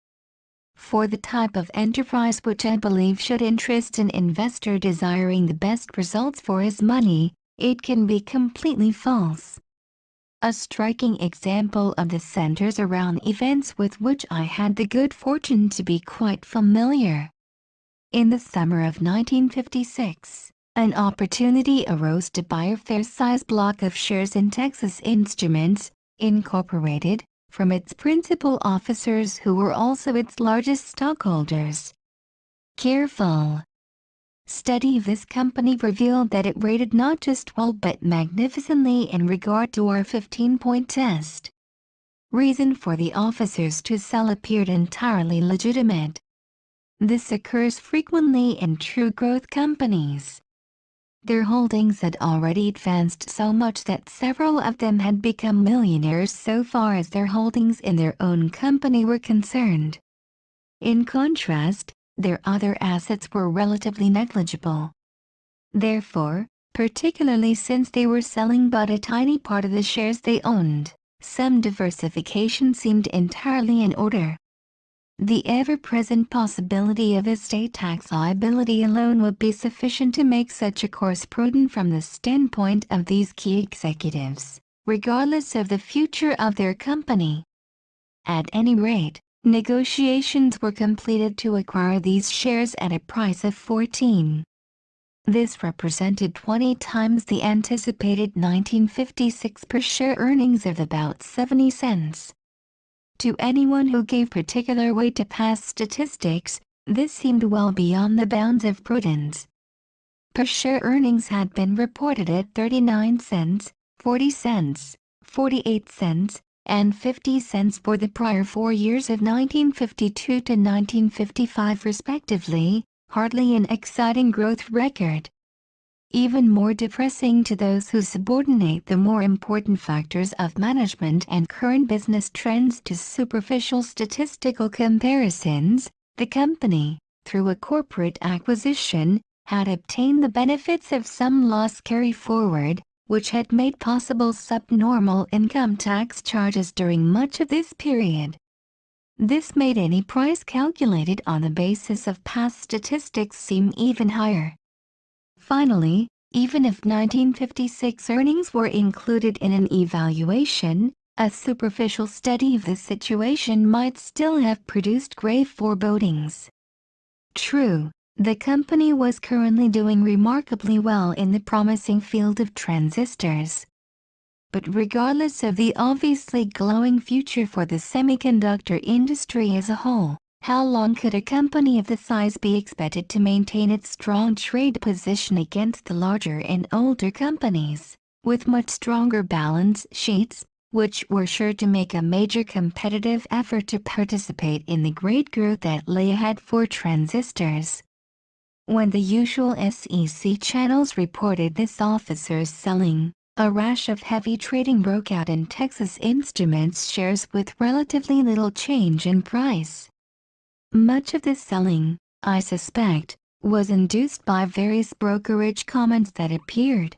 For the type of enterprise which I believe should interest an investor desiring the best results for his money, it can be completely false. A striking example of this centers around events with which I had the good fortune to be quite familiar. In the summer of 1956, an opportunity arose to buy a fair-sized block of shares in Texas Instruments, Incorporated, from its principal officers who were also its largest stockholders. Careful study of this company revealed that it rated not just well but magnificently in regard to our 15-point test. Reason for the officers to sell appeared entirely legitimate. This occurs frequently in true growth companies. Their holdings had already advanced so much that several of them had become millionaires so far as their holdings in their own company were concerned. In contrast, their other assets were relatively negligible. Therefore, particularly since they were selling but a tiny part of the shares they owned, some diversification seemed entirely in order. The ever-present possibility of estate tax liability alone would be sufficient to make such a course prudent from the standpoint of these key executives, regardless of the future of their company. At any rate, negotiations were completed to acquire these shares at a price of 14. This represented 20 times the anticipated 1956 per share earnings of about 70 cents. To anyone who gave particular weight to past statistics, This seemed well beyond the bounds of prudence. Per share earnings had been reported at 39 cents, 40 cents, 48 cents, and 50 cents for the prior 4 years of 1952 to 1955 respectively, hardly an exciting growth record. Even more depressing to those who subordinate the more important factors of management and current business trends to superficial statistical comparisons, the company, through a corporate acquisition, had obtained the benefits of some loss carry-forward, which had made possible subnormal income tax charges during much of this period. This made any price calculated on the basis of past statistics seem even higher. Finally, even if 1956 earnings were included in an evaluation, a superficial study of the situation might still have produced grave forebodings. True, the company was currently doing remarkably well in the promising field of transistors. But regardless of the obviously glowing future for the semiconductor industry as a whole, how long could a company of this size be expected to maintain its strong trade position against the larger and older companies, with much stronger balance sheets, which were sure to make a major competitive effort to participate in the great growth that lay ahead for transistors? When the usual SEC channels reported this officers selling, a rash of heavy trading broke out in Texas Instruments shares with relatively little change in price. Much of this selling, I suspect, was induced by various brokerage comments that appeared.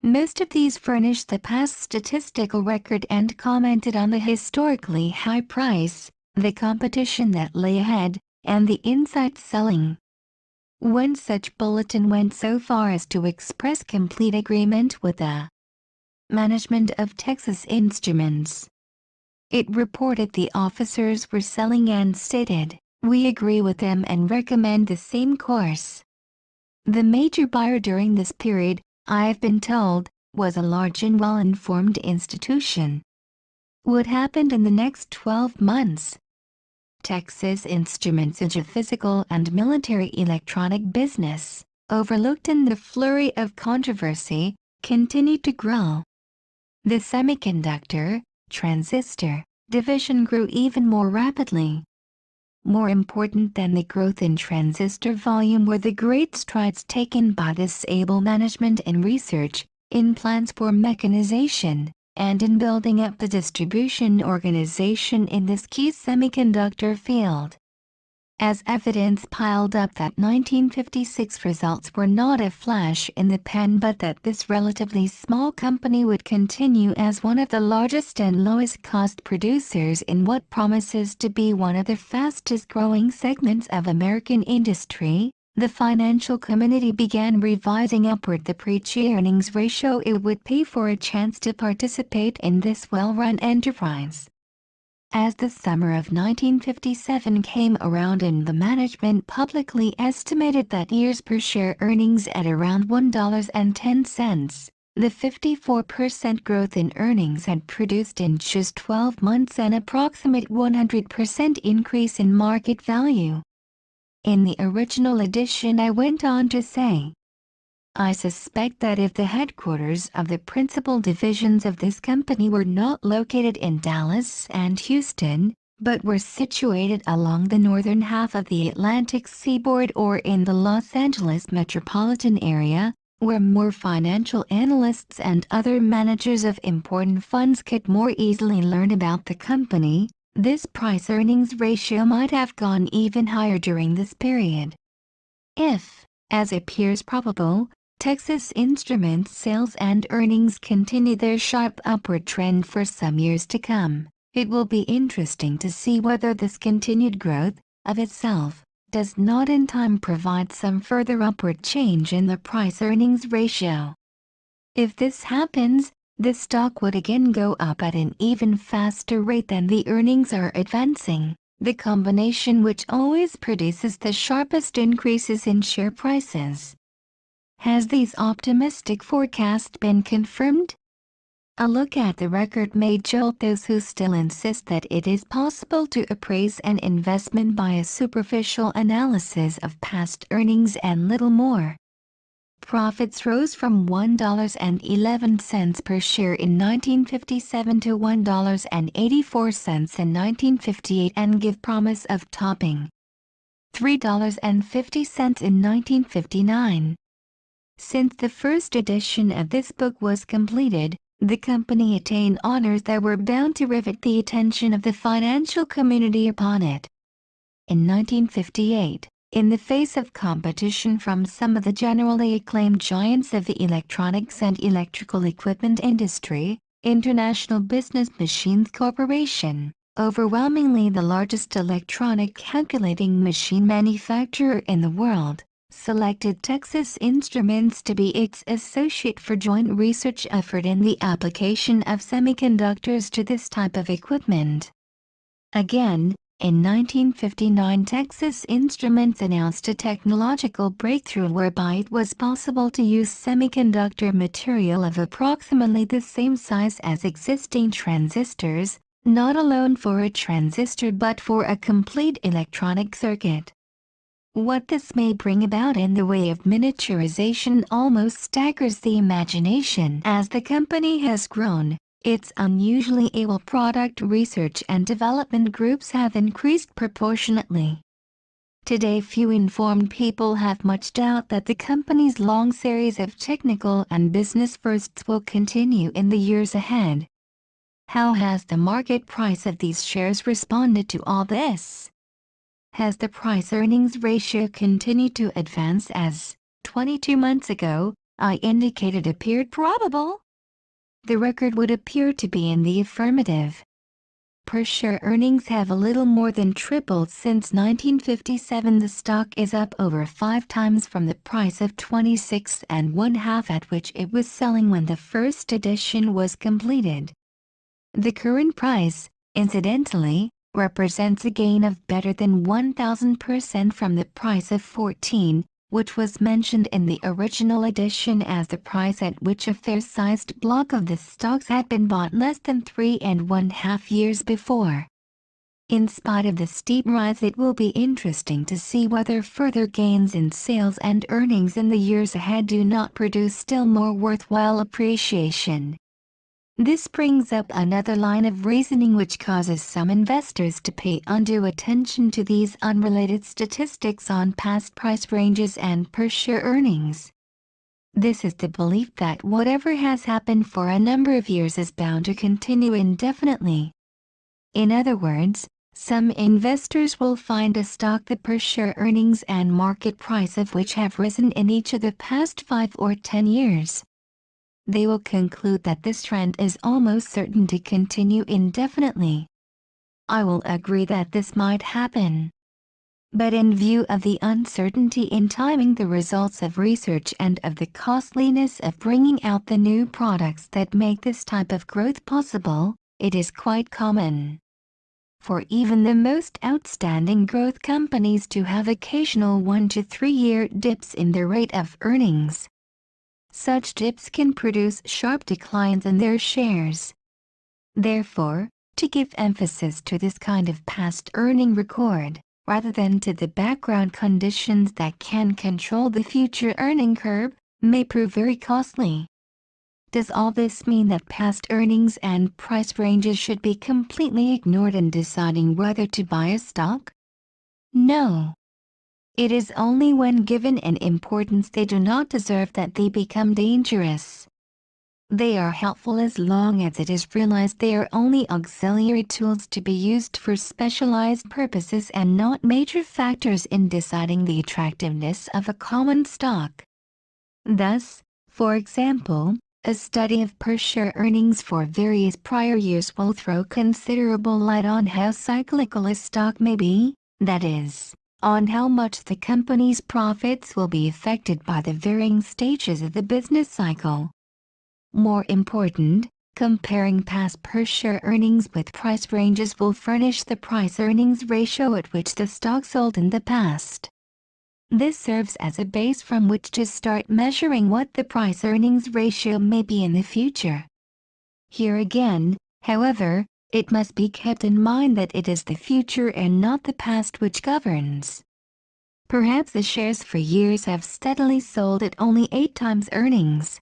Most of these furnished the past statistical record and commented on the historically high price, the competition that lay ahead, and the inside selling. One such bulletin went so far as to express complete agreement with the management of Texas Instruments. It reported the officers were selling and stated, "We agree with them and recommend the same course." The major buyer during this period, I've been told, was a large and well-informed institution. What happened in the next 12 months? Texas Instruments is a physical and military electronic business, overlooked in the flurry of controversy, continued to grow. The semiconductor, transistor, division grew even more rapidly. More important than the growth in transistor volume were the great strides taken by this able management in research, in plans for mechanization, and in building up the distribution organization in this key semiconductor field. As evidence piled up that 1956 results were not a flash in the pan but that this relatively small company would continue as one of the largest and lowest-cost producers in what promises to be one of the fastest-growing segments of American industry, the financial community began revising upward the pre-earnings ratio it would pay for a chance to participate in this well-run enterprise. As the summer of 1957 came around and the management publicly estimated that year's per share earnings at around $1.10, the 54% growth in earnings had produced in just 12 months an approximate 100% increase in market value. In the original edition I went on to say, I suspect that if the headquarters of the principal divisions of this company were not located in Dallas and Houston, but were situated along the northern half of the Atlantic seaboard or in the Los Angeles metropolitan area, where more financial analysts and other managers of important funds could more easily learn about the company, this price-earnings ratio might have gone even higher during this period. If, as appears probable, Texas Instruments sales and earnings continue their sharp upward trend for some years to come, it will be interesting to see whether this continued growth, of itself, does not in time provide some further upward change in the price-earnings ratio. If this happens, the stock would again go up at an even faster rate than the earnings are advancing, the combination which always produces the sharpest increases in share prices. Has these optimistic forecasts been confirmed? A look at the record may jolt those who still insist that it is possible to appraise an investment by a superficial analysis of past earnings and little more. Profits rose from $1.11 per share in 1957 to $1.84 in 1958 and give promise of topping $3.50 in 1959. Since the first edition of this book was completed, the company attained honors that were bound to rivet the attention of the financial community upon it. In 1958, in the face of competition from some of the generally acclaimed giants of the electronics and electrical equipment industry, International Business Machines Corporation, overwhelmingly the largest electronic calculating machine manufacturer in the world, selected Texas Instruments to be its associate for joint research effort in the application of semiconductors to this type of equipment. Again, in 1959 Texas Instruments announced a technological breakthrough whereby it was possible to use semiconductor material of approximately the same size as existing transistors, not alone for a transistor but for a complete electronic circuit. What this may bring about in the way of miniaturization almost staggers the imagination. As the company has grown, its unusually able product research and development groups have increased proportionately. Today few informed people have much doubt that the company's long series of technical and business firsts will continue in the years ahead. How has the market price of these shares responded to all this? Has the price-earnings ratio continued to advance as, 22 months ago, I indicated appeared probable? The record would appear to be in the affirmative. Per-share earnings have a little more than tripled since 1957. The stock is up over 5 times from the price of 26.5 at which it was selling when the first edition was completed. The current price, incidentally, represents a gain of better than 1,000% from the price of 14, which was mentioned in the original edition as the price at which a fair-sized block of the stocks had been bought less than 3.5 years before. In spite of the steep rise, it will be interesting to see whether further gains in sales and earnings in the years ahead do not produce still more worthwhile appreciation. This brings up another line of reasoning which causes some investors to pay undue attention to these unrelated statistics on past price ranges and per-share earnings. This is the belief that whatever has happened for a number of years is bound to continue indefinitely. In other words, some investors will find a stock the per-share earnings and market price of which have risen in each of the past 5 or 10 years. They will conclude that this trend is almost certain to continue indefinitely. I will agree that this might happen. But in view of the uncertainty in timing the results of research and of the costliness of bringing out the new products that make this type of growth possible, it is quite common for even the most outstanding growth companies to have occasional 1 to 3 year dips in their rate of earnings. Such dips can produce sharp declines in their shares. Therefore, to give emphasis to this kind of past earning record, rather than to the background conditions that can control the future earning curve, may prove very costly. Does all this mean that past earnings and price ranges should be completely ignored in deciding whether to buy a stock? No. It is only when given an importance they do not deserve that they become dangerous. They are helpful as long as it is realized they are only auxiliary tools to be used for specialized purposes and not major factors in deciding the attractiveness of a common stock. Thus, for example, a study of per-share earnings for various prior years will throw considerable light on how cyclical a stock may be, that is, on how much the company's profits will be affected by the varying stages of the business cycle. More important, comparing past per-share earnings with price ranges will furnish the price-earnings ratio at which the stock sold in the past. This serves as a base from which to start measuring what the price-earnings ratio may be in the future. Here again, however, it must be kept in mind that it is the future and not the past which governs. Perhaps the shares for years have steadily sold at only 8 times earnings.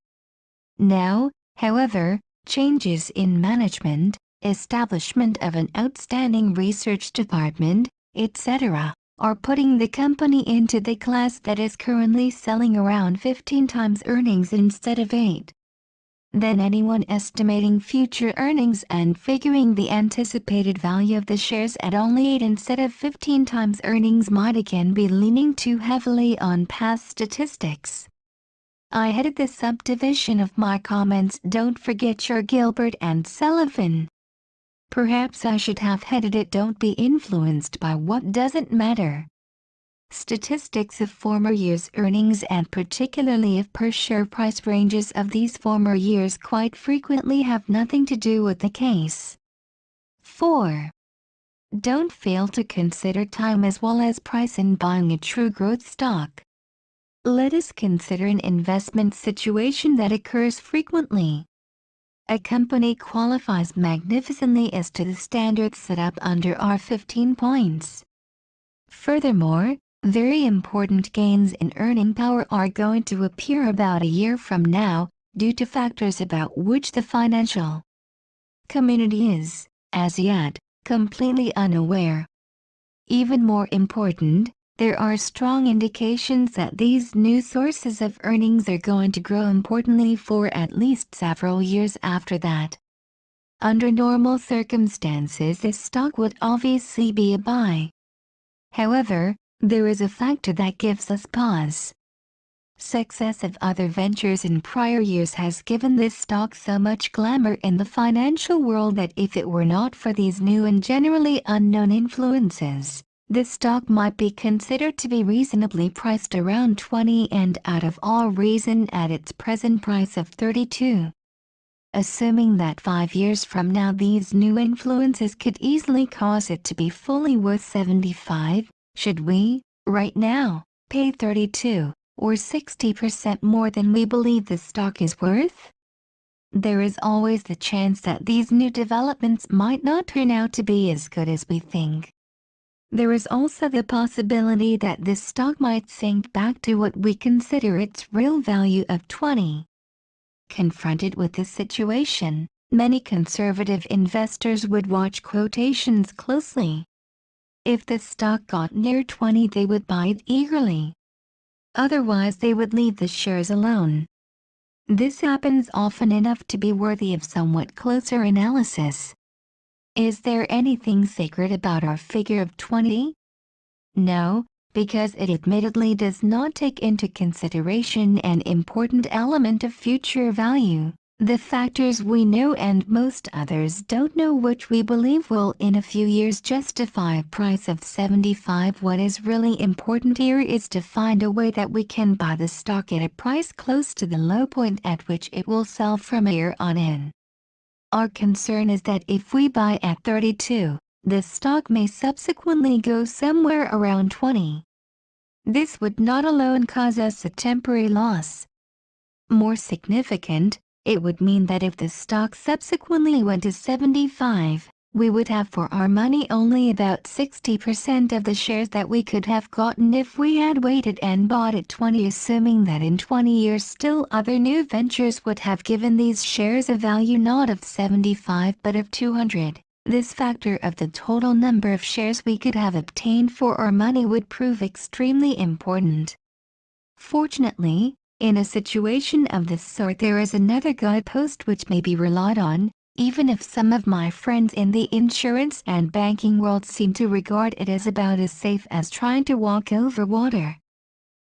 Now, however, changes in management, establishment of an outstanding research department, etc., are putting the company into the class that is currently selling around 15 times earnings instead of 8. Then anyone estimating future earnings and figuring the anticipated value of the shares at only 8 instead of 15 times earnings might again be leaning too heavily on past statistics. I headed this subdivision of my comments. Don't forget your Gilbert and Sullivan. Perhaps I should have headed it don't be influenced by what doesn't matter. Statistics of former years' earnings and particularly of per-share price ranges of these former years quite frequently have nothing to do with the case. 4. Don't fail to consider time as well as price in buying a true growth stock. Let us consider an investment situation that occurs frequently. A company qualifies magnificently as to the standards set up under our 15 points. Furthermore, very important gains in earning power are going to appear about a year from now, due to factors about which the financial community is, as yet, completely unaware. Even more important, there are strong indications that these new sources of earnings are going to grow importantly for at least several years after that. Under normal circumstances, this stock would obviously be a buy. However, there is a factor that gives us pause. Success of other ventures in prior years has given this stock so much glamour in the financial world that if it were not for these new and generally unknown influences, this stock might be considered to be reasonably priced around 20 and out of all reason at its present price of 32. Assuming that 5 years from now these new influences could easily cause it to be fully worth 75, should we, right now, pay 32, or 60% more than we believe the stock is worth? There is always the chance that these new developments might not turn out to be as good as we think. There is also the possibility that this stock might sink back to what we consider its real value of 20. Confronted with this situation, many conservative investors would watch quotations closely. If the stock got near 20, they would buy it eagerly. Otherwise, they would leave the shares alone. This happens often enough to be worthy of somewhat closer analysis. Is there anything sacred about our figure of 20? No, because it admittedly does not take into consideration an important element of future value, the factors we know and most others don't know, which we believe will in a few years justify a price of 75. What is really important here is to find a way that we can buy the stock at a price close to the low point at which it will sell from here on in. Our concern is that if we buy at 32, the stock may subsequently go somewhere around 20. This would not alone cause us a temporary loss. More significant, it would mean that if the stock subsequently went to 75, we would have for our money only about 60% of the shares that we could have gotten if we had waited and bought at 20, assuming that in 20 years still other new ventures would have given these shares a value not of 75 but of 200. This factor of the total number of shares we could have obtained for our money would prove extremely important. Fortunately, in a situation of this sort, there is another guidepost which may be relied on, even if some of my friends in the insurance and banking world seem to regard it as about as safe as trying to walk over water.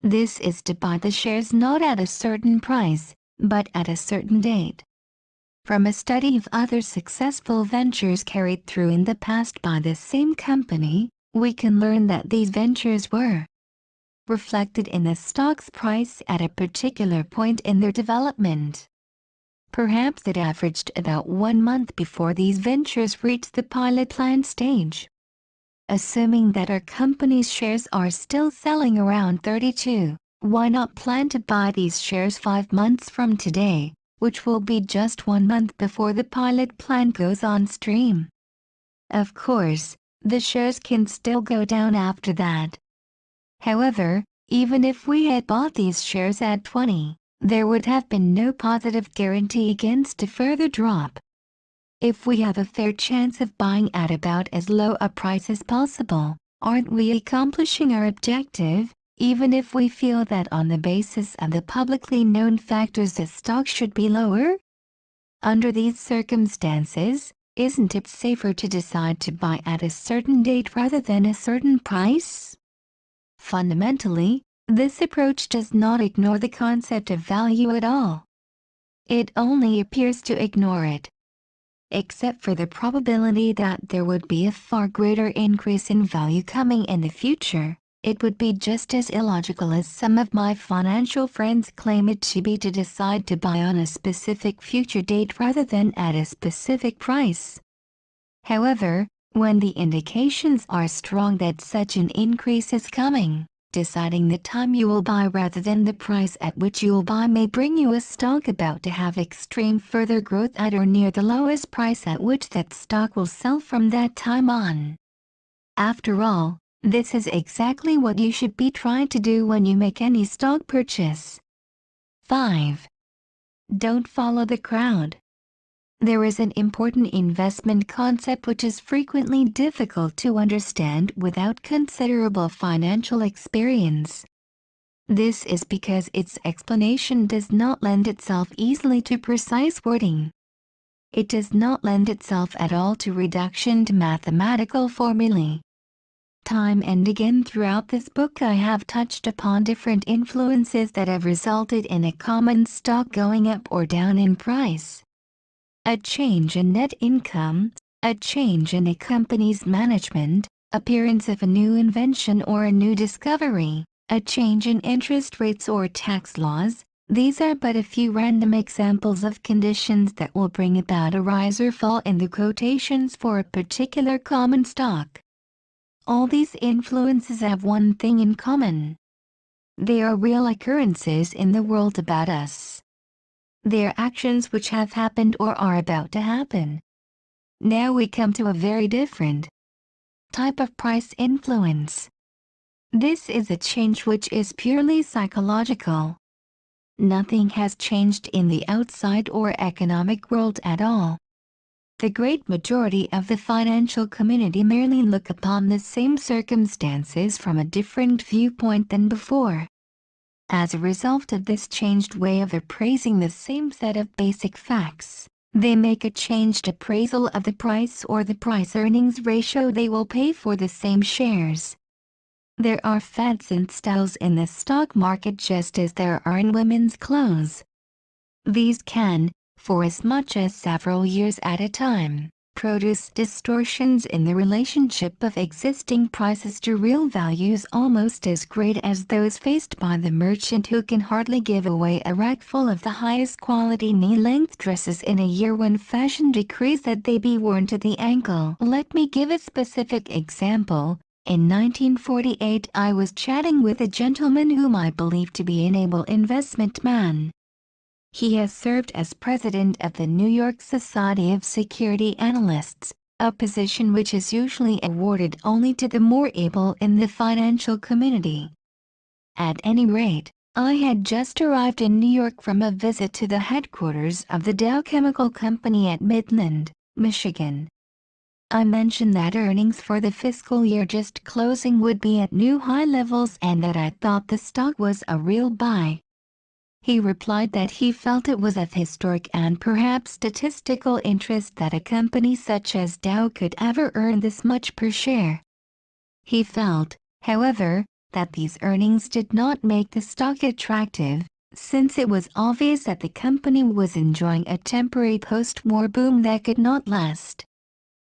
This is to buy the shares not at a certain price, but at a certain date. From a study of other successful ventures carried through in the past by the same company, we can learn that these ventures were reflected in the stock's price at a particular point in their development. Perhaps it averaged about 1 month before these ventures reached the pilot plant stage. Assuming that our company's shares are still selling around 32, why not plan to buy these shares 5 months from today, which will be just 1 month before the pilot plant goes on stream. Of course, the shares can still go down after that. However, even if we had bought these shares at 20, there would have been no positive guarantee against a further drop. If we have a fair chance of buying at about as low a price as possible, aren't we accomplishing our objective, even if we feel that on the basis of the publicly known factors the stock should be lower? Under these circumstances, isn't it safer to decide to buy at a certain date rather than a certain price? Fundamentally, this approach does not ignore the concept of value at all. It only appears to ignore it. Except for the probability that there would be a far greater increase in value coming in the future, it would be just as illogical as some of my financial friends claim it to be to decide to buy on a specific future date rather than at a specific price. However, when the indications are strong that such an increase is coming, deciding the time you will buy rather than the price at which you will buy may bring you a stock about to have extreme further growth at or near the lowest price at which that stock will sell from that time on. After all, this is exactly what you should be trying to do when you make any stock purchase. 5. Don't follow the crowd. There is an important investment concept which is frequently difficult to understand without considerable financial experience. This is because its explanation does not lend itself easily to precise wording. It does not lend itself at all to reduction to mathematical formulae. Time and again throughout this book I have touched upon different influences that have resulted in a common stock going up or down in price. A change in net income, a change in a company's management, appearance of a new invention or a new discovery, a change in interest rates or tax laws. These are but a few random examples of conditions that will bring about a rise or fall in the quotations for a particular common stock. All these influences have one thing in common. They are real occurrences in the world about us. They are actions which have happened or are about to happen. Now we come to a very different type of price influence. This is a change which is purely psychological. Nothing has changed in the outside or economic world at all. The great majority of the financial community merely look upon the same circumstances from a different viewpoint than before. As a result of this changed way of appraising the same set of basic facts, they make a changed appraisal of the price or the price-earnings ratio they will pay for the same shares. There are fads and styles in the stock market just as there are in women's clothes. These can, for as much as several years at a time, produce distortions in the relationship of existing prices to real values almost as great as those faced by the merchant who can hardly give away a rack full of the highest quality knee-length dresses in a year when fashion decrees that they be worn to the ankle. Let me give a specific example. In 1948 I was chatting with a gentleman whom I believe to be an able investment man. He has served as president of the New York Society of Security Analysts, a position which is usually awarded only to the more able in the financial community. At any rate, I had just arrived in New York from a visit to the headquarters of the Dow Chemical Company at Midland, Michigan. I mentioned that earnings for the fiscal year just closing would be at new high levels and that I thought the stock was a real buy. He replied that he felt it was of historic and perhaps statistical interest that a company such as Dow could ever earn this much per share. He felt, however, that these earnings did not make the stock attractive, since it was obvious that the company was enjoying a temporary post-war boom that could not last.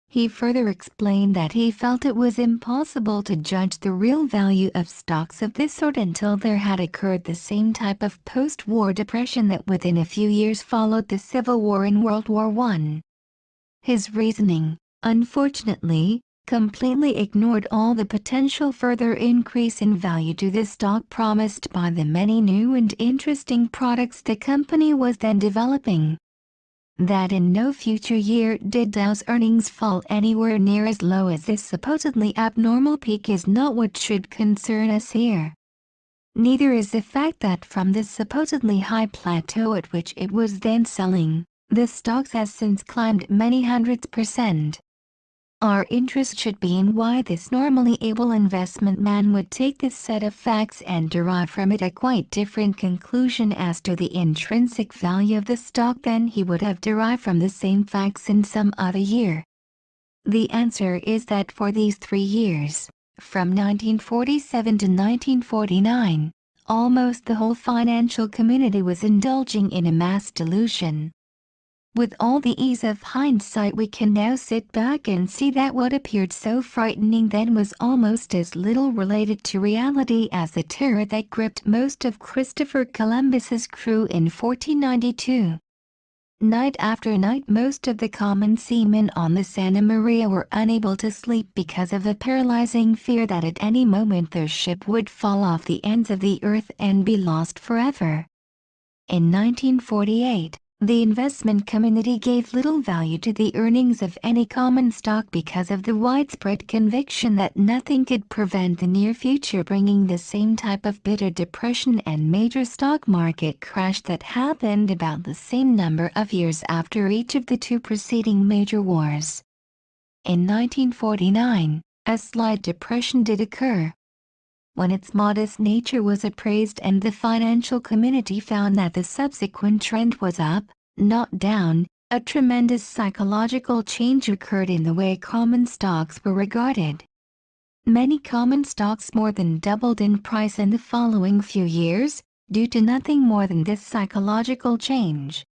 He further explained that he felt it was impossible to judge the real value of stocks of this sort until there had occurred the same type of post-war depression that within a few years followed the Civil War in World War I. His reasoning, unfortunately, completely ignored all the potential further increase in value to the stock promised by the many new and interesting products the company was then developing. That in no future year did Dow's earnings fall anywhere near as low as this supposedly abnormal peak is not what should concern us here. Neither is the fact that from this supposedly high plateau at which it was then selling, the stock has since climbed many hundreds%. Our interest should be in why this normally able investment man would take this set of facts and derive from it a quite different conclusion as to the intrinsic value of the stock than he would have derived from the same facts in some other year. The answer is that for these 3 years, from 1947 to 1949, almost the whole financial community was indulging in a mass delusion. With all the ease of hindsight, we can now sit back and see that what appeared so frightening then was almost as little related to reality as the terror that gripped most of Christopher Columbus's crew in 1492. Night after night, most of the common seamen on the Santa Maria were unable to sleep because of the paralyzing fear that at any moment their ship would fall off the ends of the earth and be lost forever. In 1948, the investment community gave little value to the earnings of any common stock because of the widespread conviction that nothing could prevent the near future bringing the same type of bitter depression and major stock market crash that happened about the same number of years after each of the 2 preceding major wars. In 1949, a slight depression did occur. When its modest nature was appraised and the financial community found that the subsequent trend was up, not down, a tremendous psychological change occurred in the way common stocks were regarded. Many common stocks more than doubled in price in the following few years, due to nothing more than this psychological change.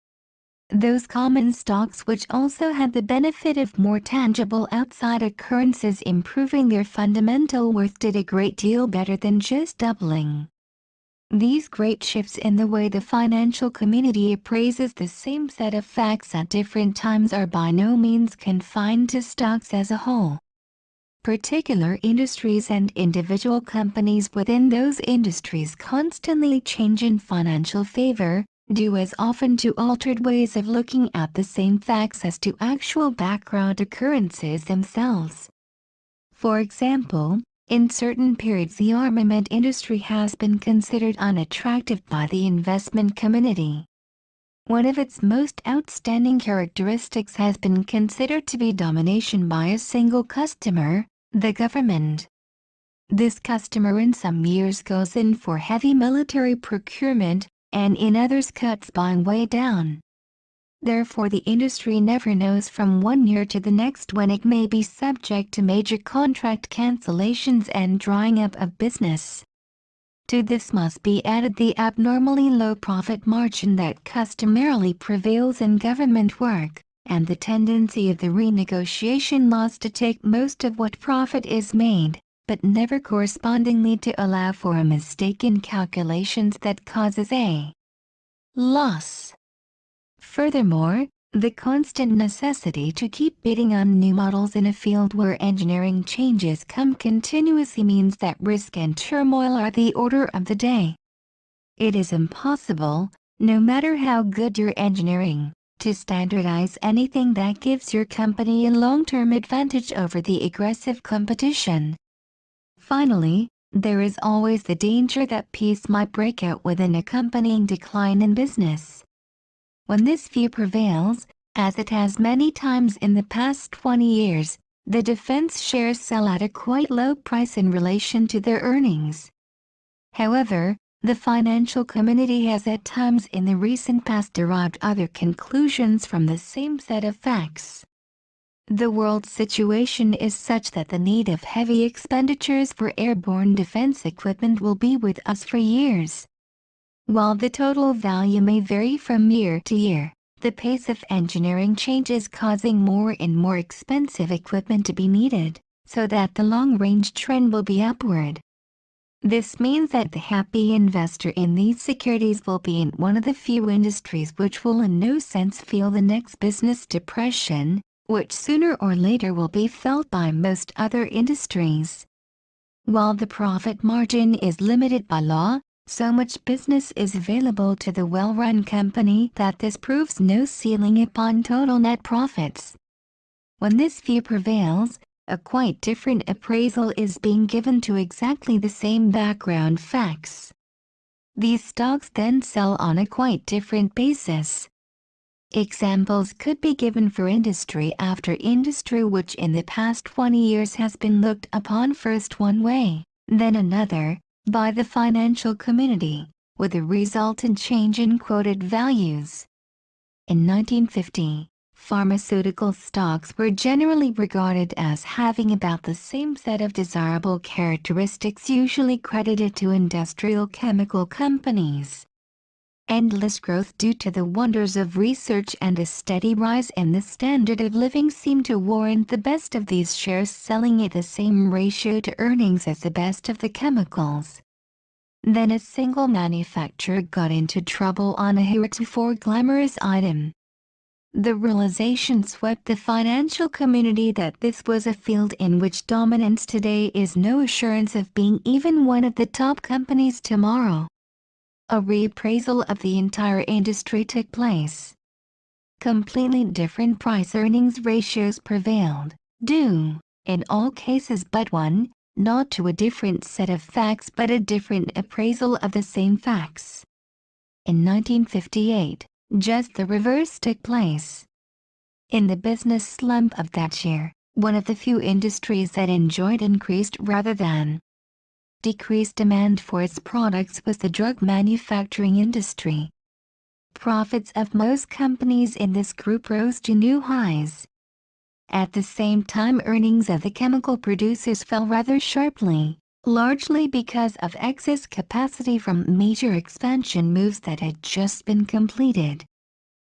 Those common stocks which also had the benefit of more tangible outside occurrences improving their fundamental worth did a great deal better than just doubling. These great shifts in the way the financial community appraises the same set of facts at different times are by no means confined to stocks as a whole. Particular industries and individual companies within those industries constantly change in financial favor, due as often to altered ways of looking at the same facts as to actual background occurrences themselves. For example, in certain periods the armament industry has been considered unattractive by the investment community. One of its most outstanding characteristics has been considered to be domination by a single customer, the government. This customer in some years goes in for heavy military procurement, and in others cuts buying way down. Therefore the industry never knows from one year to the next when it may be subject to major contract cancellations and drying up of business. To this must be added the abnormally low profit margin that customarily prevails in government work, and the tendency of the renegotiation laws to take most of what profit is made, but never correspondingly to allow for a mistake in calculations that causes a loss. Furthermore, the constant necessity to keep bidding on new models in a field where engineering changes come continuously means that risk and turmoil are the order of the day. It is impossible, no matter how good your engineering, to standardize anything that gives your company a long-term advantage over the aggressive competition. Finally, there is always the danger that peace might break out with an accompanying decline in business. When this view prevails, as it has many times in the past 20 years, the defense shares sell at a quite low price in relation to their earnings. However, the financial community has at times in the recent past derived other conclusions from the same set of facts. The world situation is such that the need of heavy expenditures for airborne defense equipment will be with us for years. While the total value may vary from year to year, the pace of engineering change is causing more and more expensive equipment to be needed, so that the long-range trend will be upward. This means that the happy investor in these securities will be in one of the few industries which will in no sense feel the next business depression, which sooner or later will be felt by most other industries. While the profit margin is limited by law, so much business is available to the well-run company that this proves no ceiling upon total net profits. When this view prevails, a quite different appraisal is being given to exactly the same background facts. These stocks then sell on a quite different basis. Examples could be given for industry after industry, which in the past 20 years has been looked upon first one way, then another, by the financial community, with a resultant change in quoted values. In 1950, pharmaceutical stocks were generally regarded as having about the same set of desirable characteristics usually credited to industrial chemical companies. Endless growth due to the wonders of research and a steady rise in the standard of living seemed to warrant the best of these shares selling at the same ratio to earnings as the best of the chemicals. Then a single manufacturer got into trouble on a heretofore glamorous item. The realization swept the financial community that this was a field in which dominance today is no assurance of being even one of the top companies tomorrow. A reappraisal of the entire industry took place. Completely different price-earnings ratios prevailed, due, in all cases but one, not to a different set of facts but a different appraisal of the same facts. In 1958, just the reverse took place. In the business slump of that year, one of the few industries that enjoyed increased rather than decreased demand for its products was the drug manufacturing industry. Profits of most companies in this group rose to new highs. At the same time, earnings of the chemical producers fell rather sharply, largely because of excess capacity from major expansion moves that had just been completed.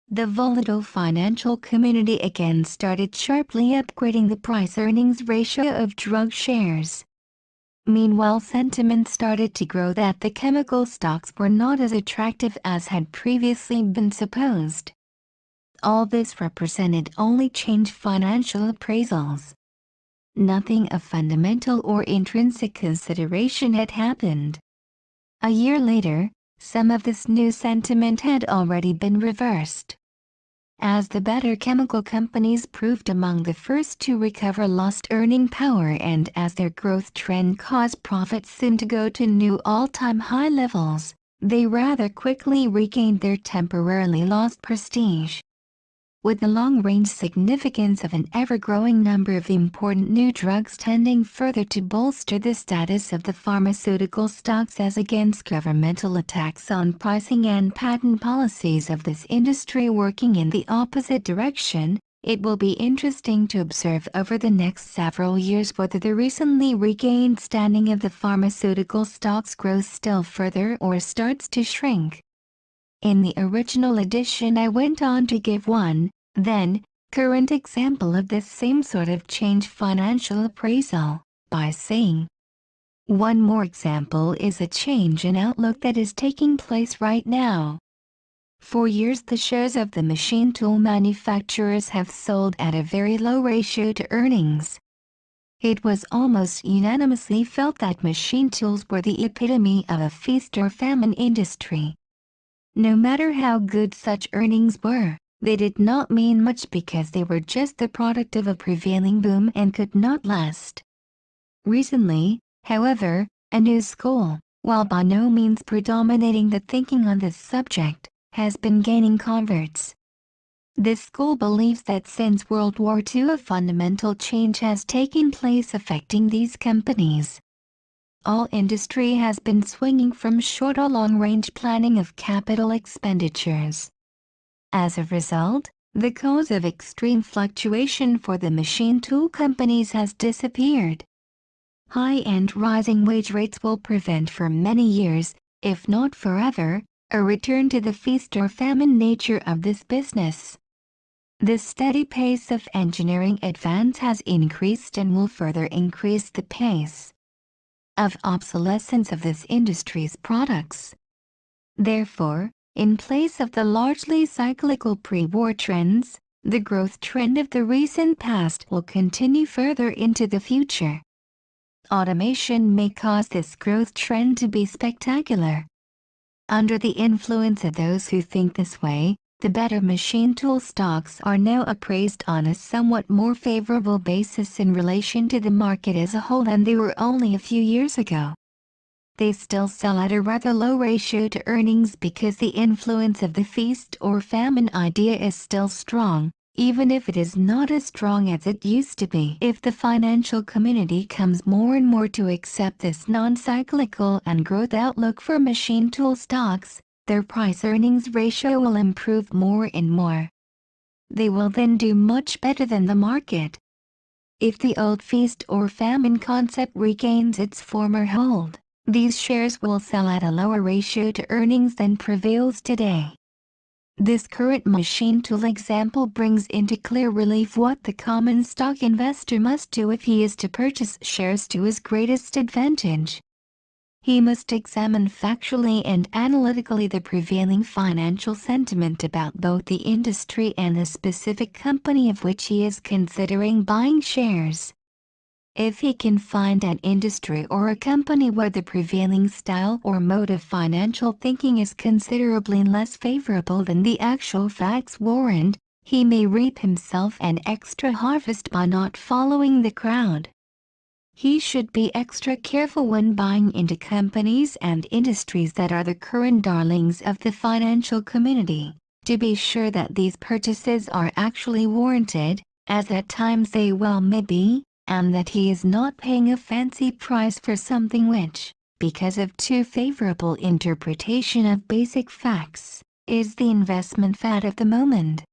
The volatile financial community again started sharply upgrading the price-earnings ratio of drug shares. Meanwhile, sentiment started to grow that the chemical stocks were not as attractive as had previously been supposed. All this represented only changed financial appraisals. Nothing of fundamental or intrinsic consideration had happened. A year later, some of this new sentiment had already been reversed. As the better chemical companies proved among the first to recover lost earning power and as their growth trend caused profits soon to go to new all-time high levels, they rather quickly regained their temporarily lost prestige. With the long-range significance of an ever-growing number of important new drugs tending further to bolster the status of the pharmaceutical stocks as against governmental attacks on pricing and patent policies of this industry working in the opposite direction, it will be interesting to observe over the next several years whether the recently regained standing of the pharmaceutical stocks grows still further or starts to shrink. In the original edition I went on to give one, then, current example of this same sort of change financial appraisal, by saying, one more example is a change in outlook that is taking place right now. For years the shares of the machine tool manufacturers have sold at a very low ratio to earnings. It was almost unanimously felt that machine tools were the epitome of a feast or famine industry. No matter how good such earnings were, they did not mean much because they were just the product of a prevailing boom and could not last. Recently, however, a new school, while by no means predominating the thinking on this subject, has been gaining converts. This school believes that since World War II a fundamental change has taken place affecting these companies. All industry has been swinging from short or long-range planning of capital expenditures. As a result, the cause of extreme fluctuation for the machine tool companies has disappeared. High and rising wage rates will prevent for many years, if not forever, a return to the feast or famine nature of this business. The steady pace of engineering advance has increased and will further increase the pace of obsolescence of this industry's products. Therefore, in place of the largely cyclical pre-war trends, The growth trend of the recent past will continue further into the future. Automation may cause this growth trend to be spectacular. Under the influence of those who think this way, the better machine tool stocks are now appraised on a somewhat more favorable basis in relation to the market as a whole than they were only a few years ago. They still sell at a rather low ratio to earnings because the influence of the feast or famine idea is still strong, even if it is not as strong as it used to be. If the financial community comes more and more to accept this non-cyclical and growth outlook for machine tool stocks, their price-earnings ratio will improve more and more. They will then do much better than the market. If the old feast or famine concept regains its former hold, these shares will sell at a lower ratio to earnings than prevails today. This current machine tool example brings into clear relief what the common stock investor must do if he is to purchase shares to his greatest advantage. He must examine factually and analytically the prevailing financial sentiment about both the industry and the specific company of which he is considering buying shares. If he can find an industry or a company where the prevailing style or mode of financial thinking is considerably less favorable than the actual facts warrant, he may reap himself an extra harvest by not following the crowd. He should be extra careful when buying into companies and industries that are the current darlings of the financial community, to be sure that these purchases are actually warranted, as at times they well may be, and that he is not paying a fancy price for something which, because of too favorable interpretation of basic facts, is the investment fad of the moment.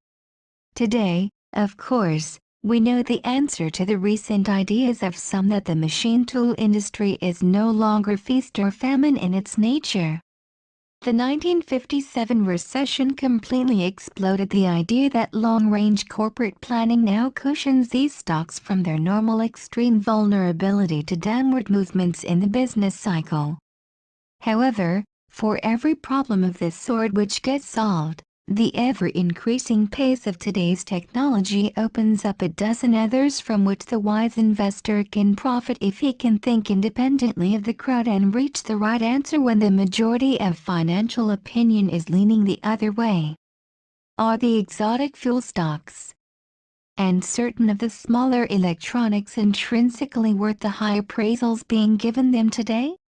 Today, of course, we know the answer to the recent ideas of some that the machine tool industry is no longer feast or famine in its nature. The 1957 recession completely exploded the idea that long-range corporate planning now cushions these stocks from their normal extreme vulnerability to downward movements in the business cycle. However, for every problem of this sort which gets solved, the ever-increasing pace of today's technology opens up a dozen others from which the wise investor can profit if he can think independently of the crowd and reach the right answer when the majority of financial opinion is leaning the other way. Are the exotic fuel stocks and certain of the smaller electronics intrinsically worth the high appraisals being given them today?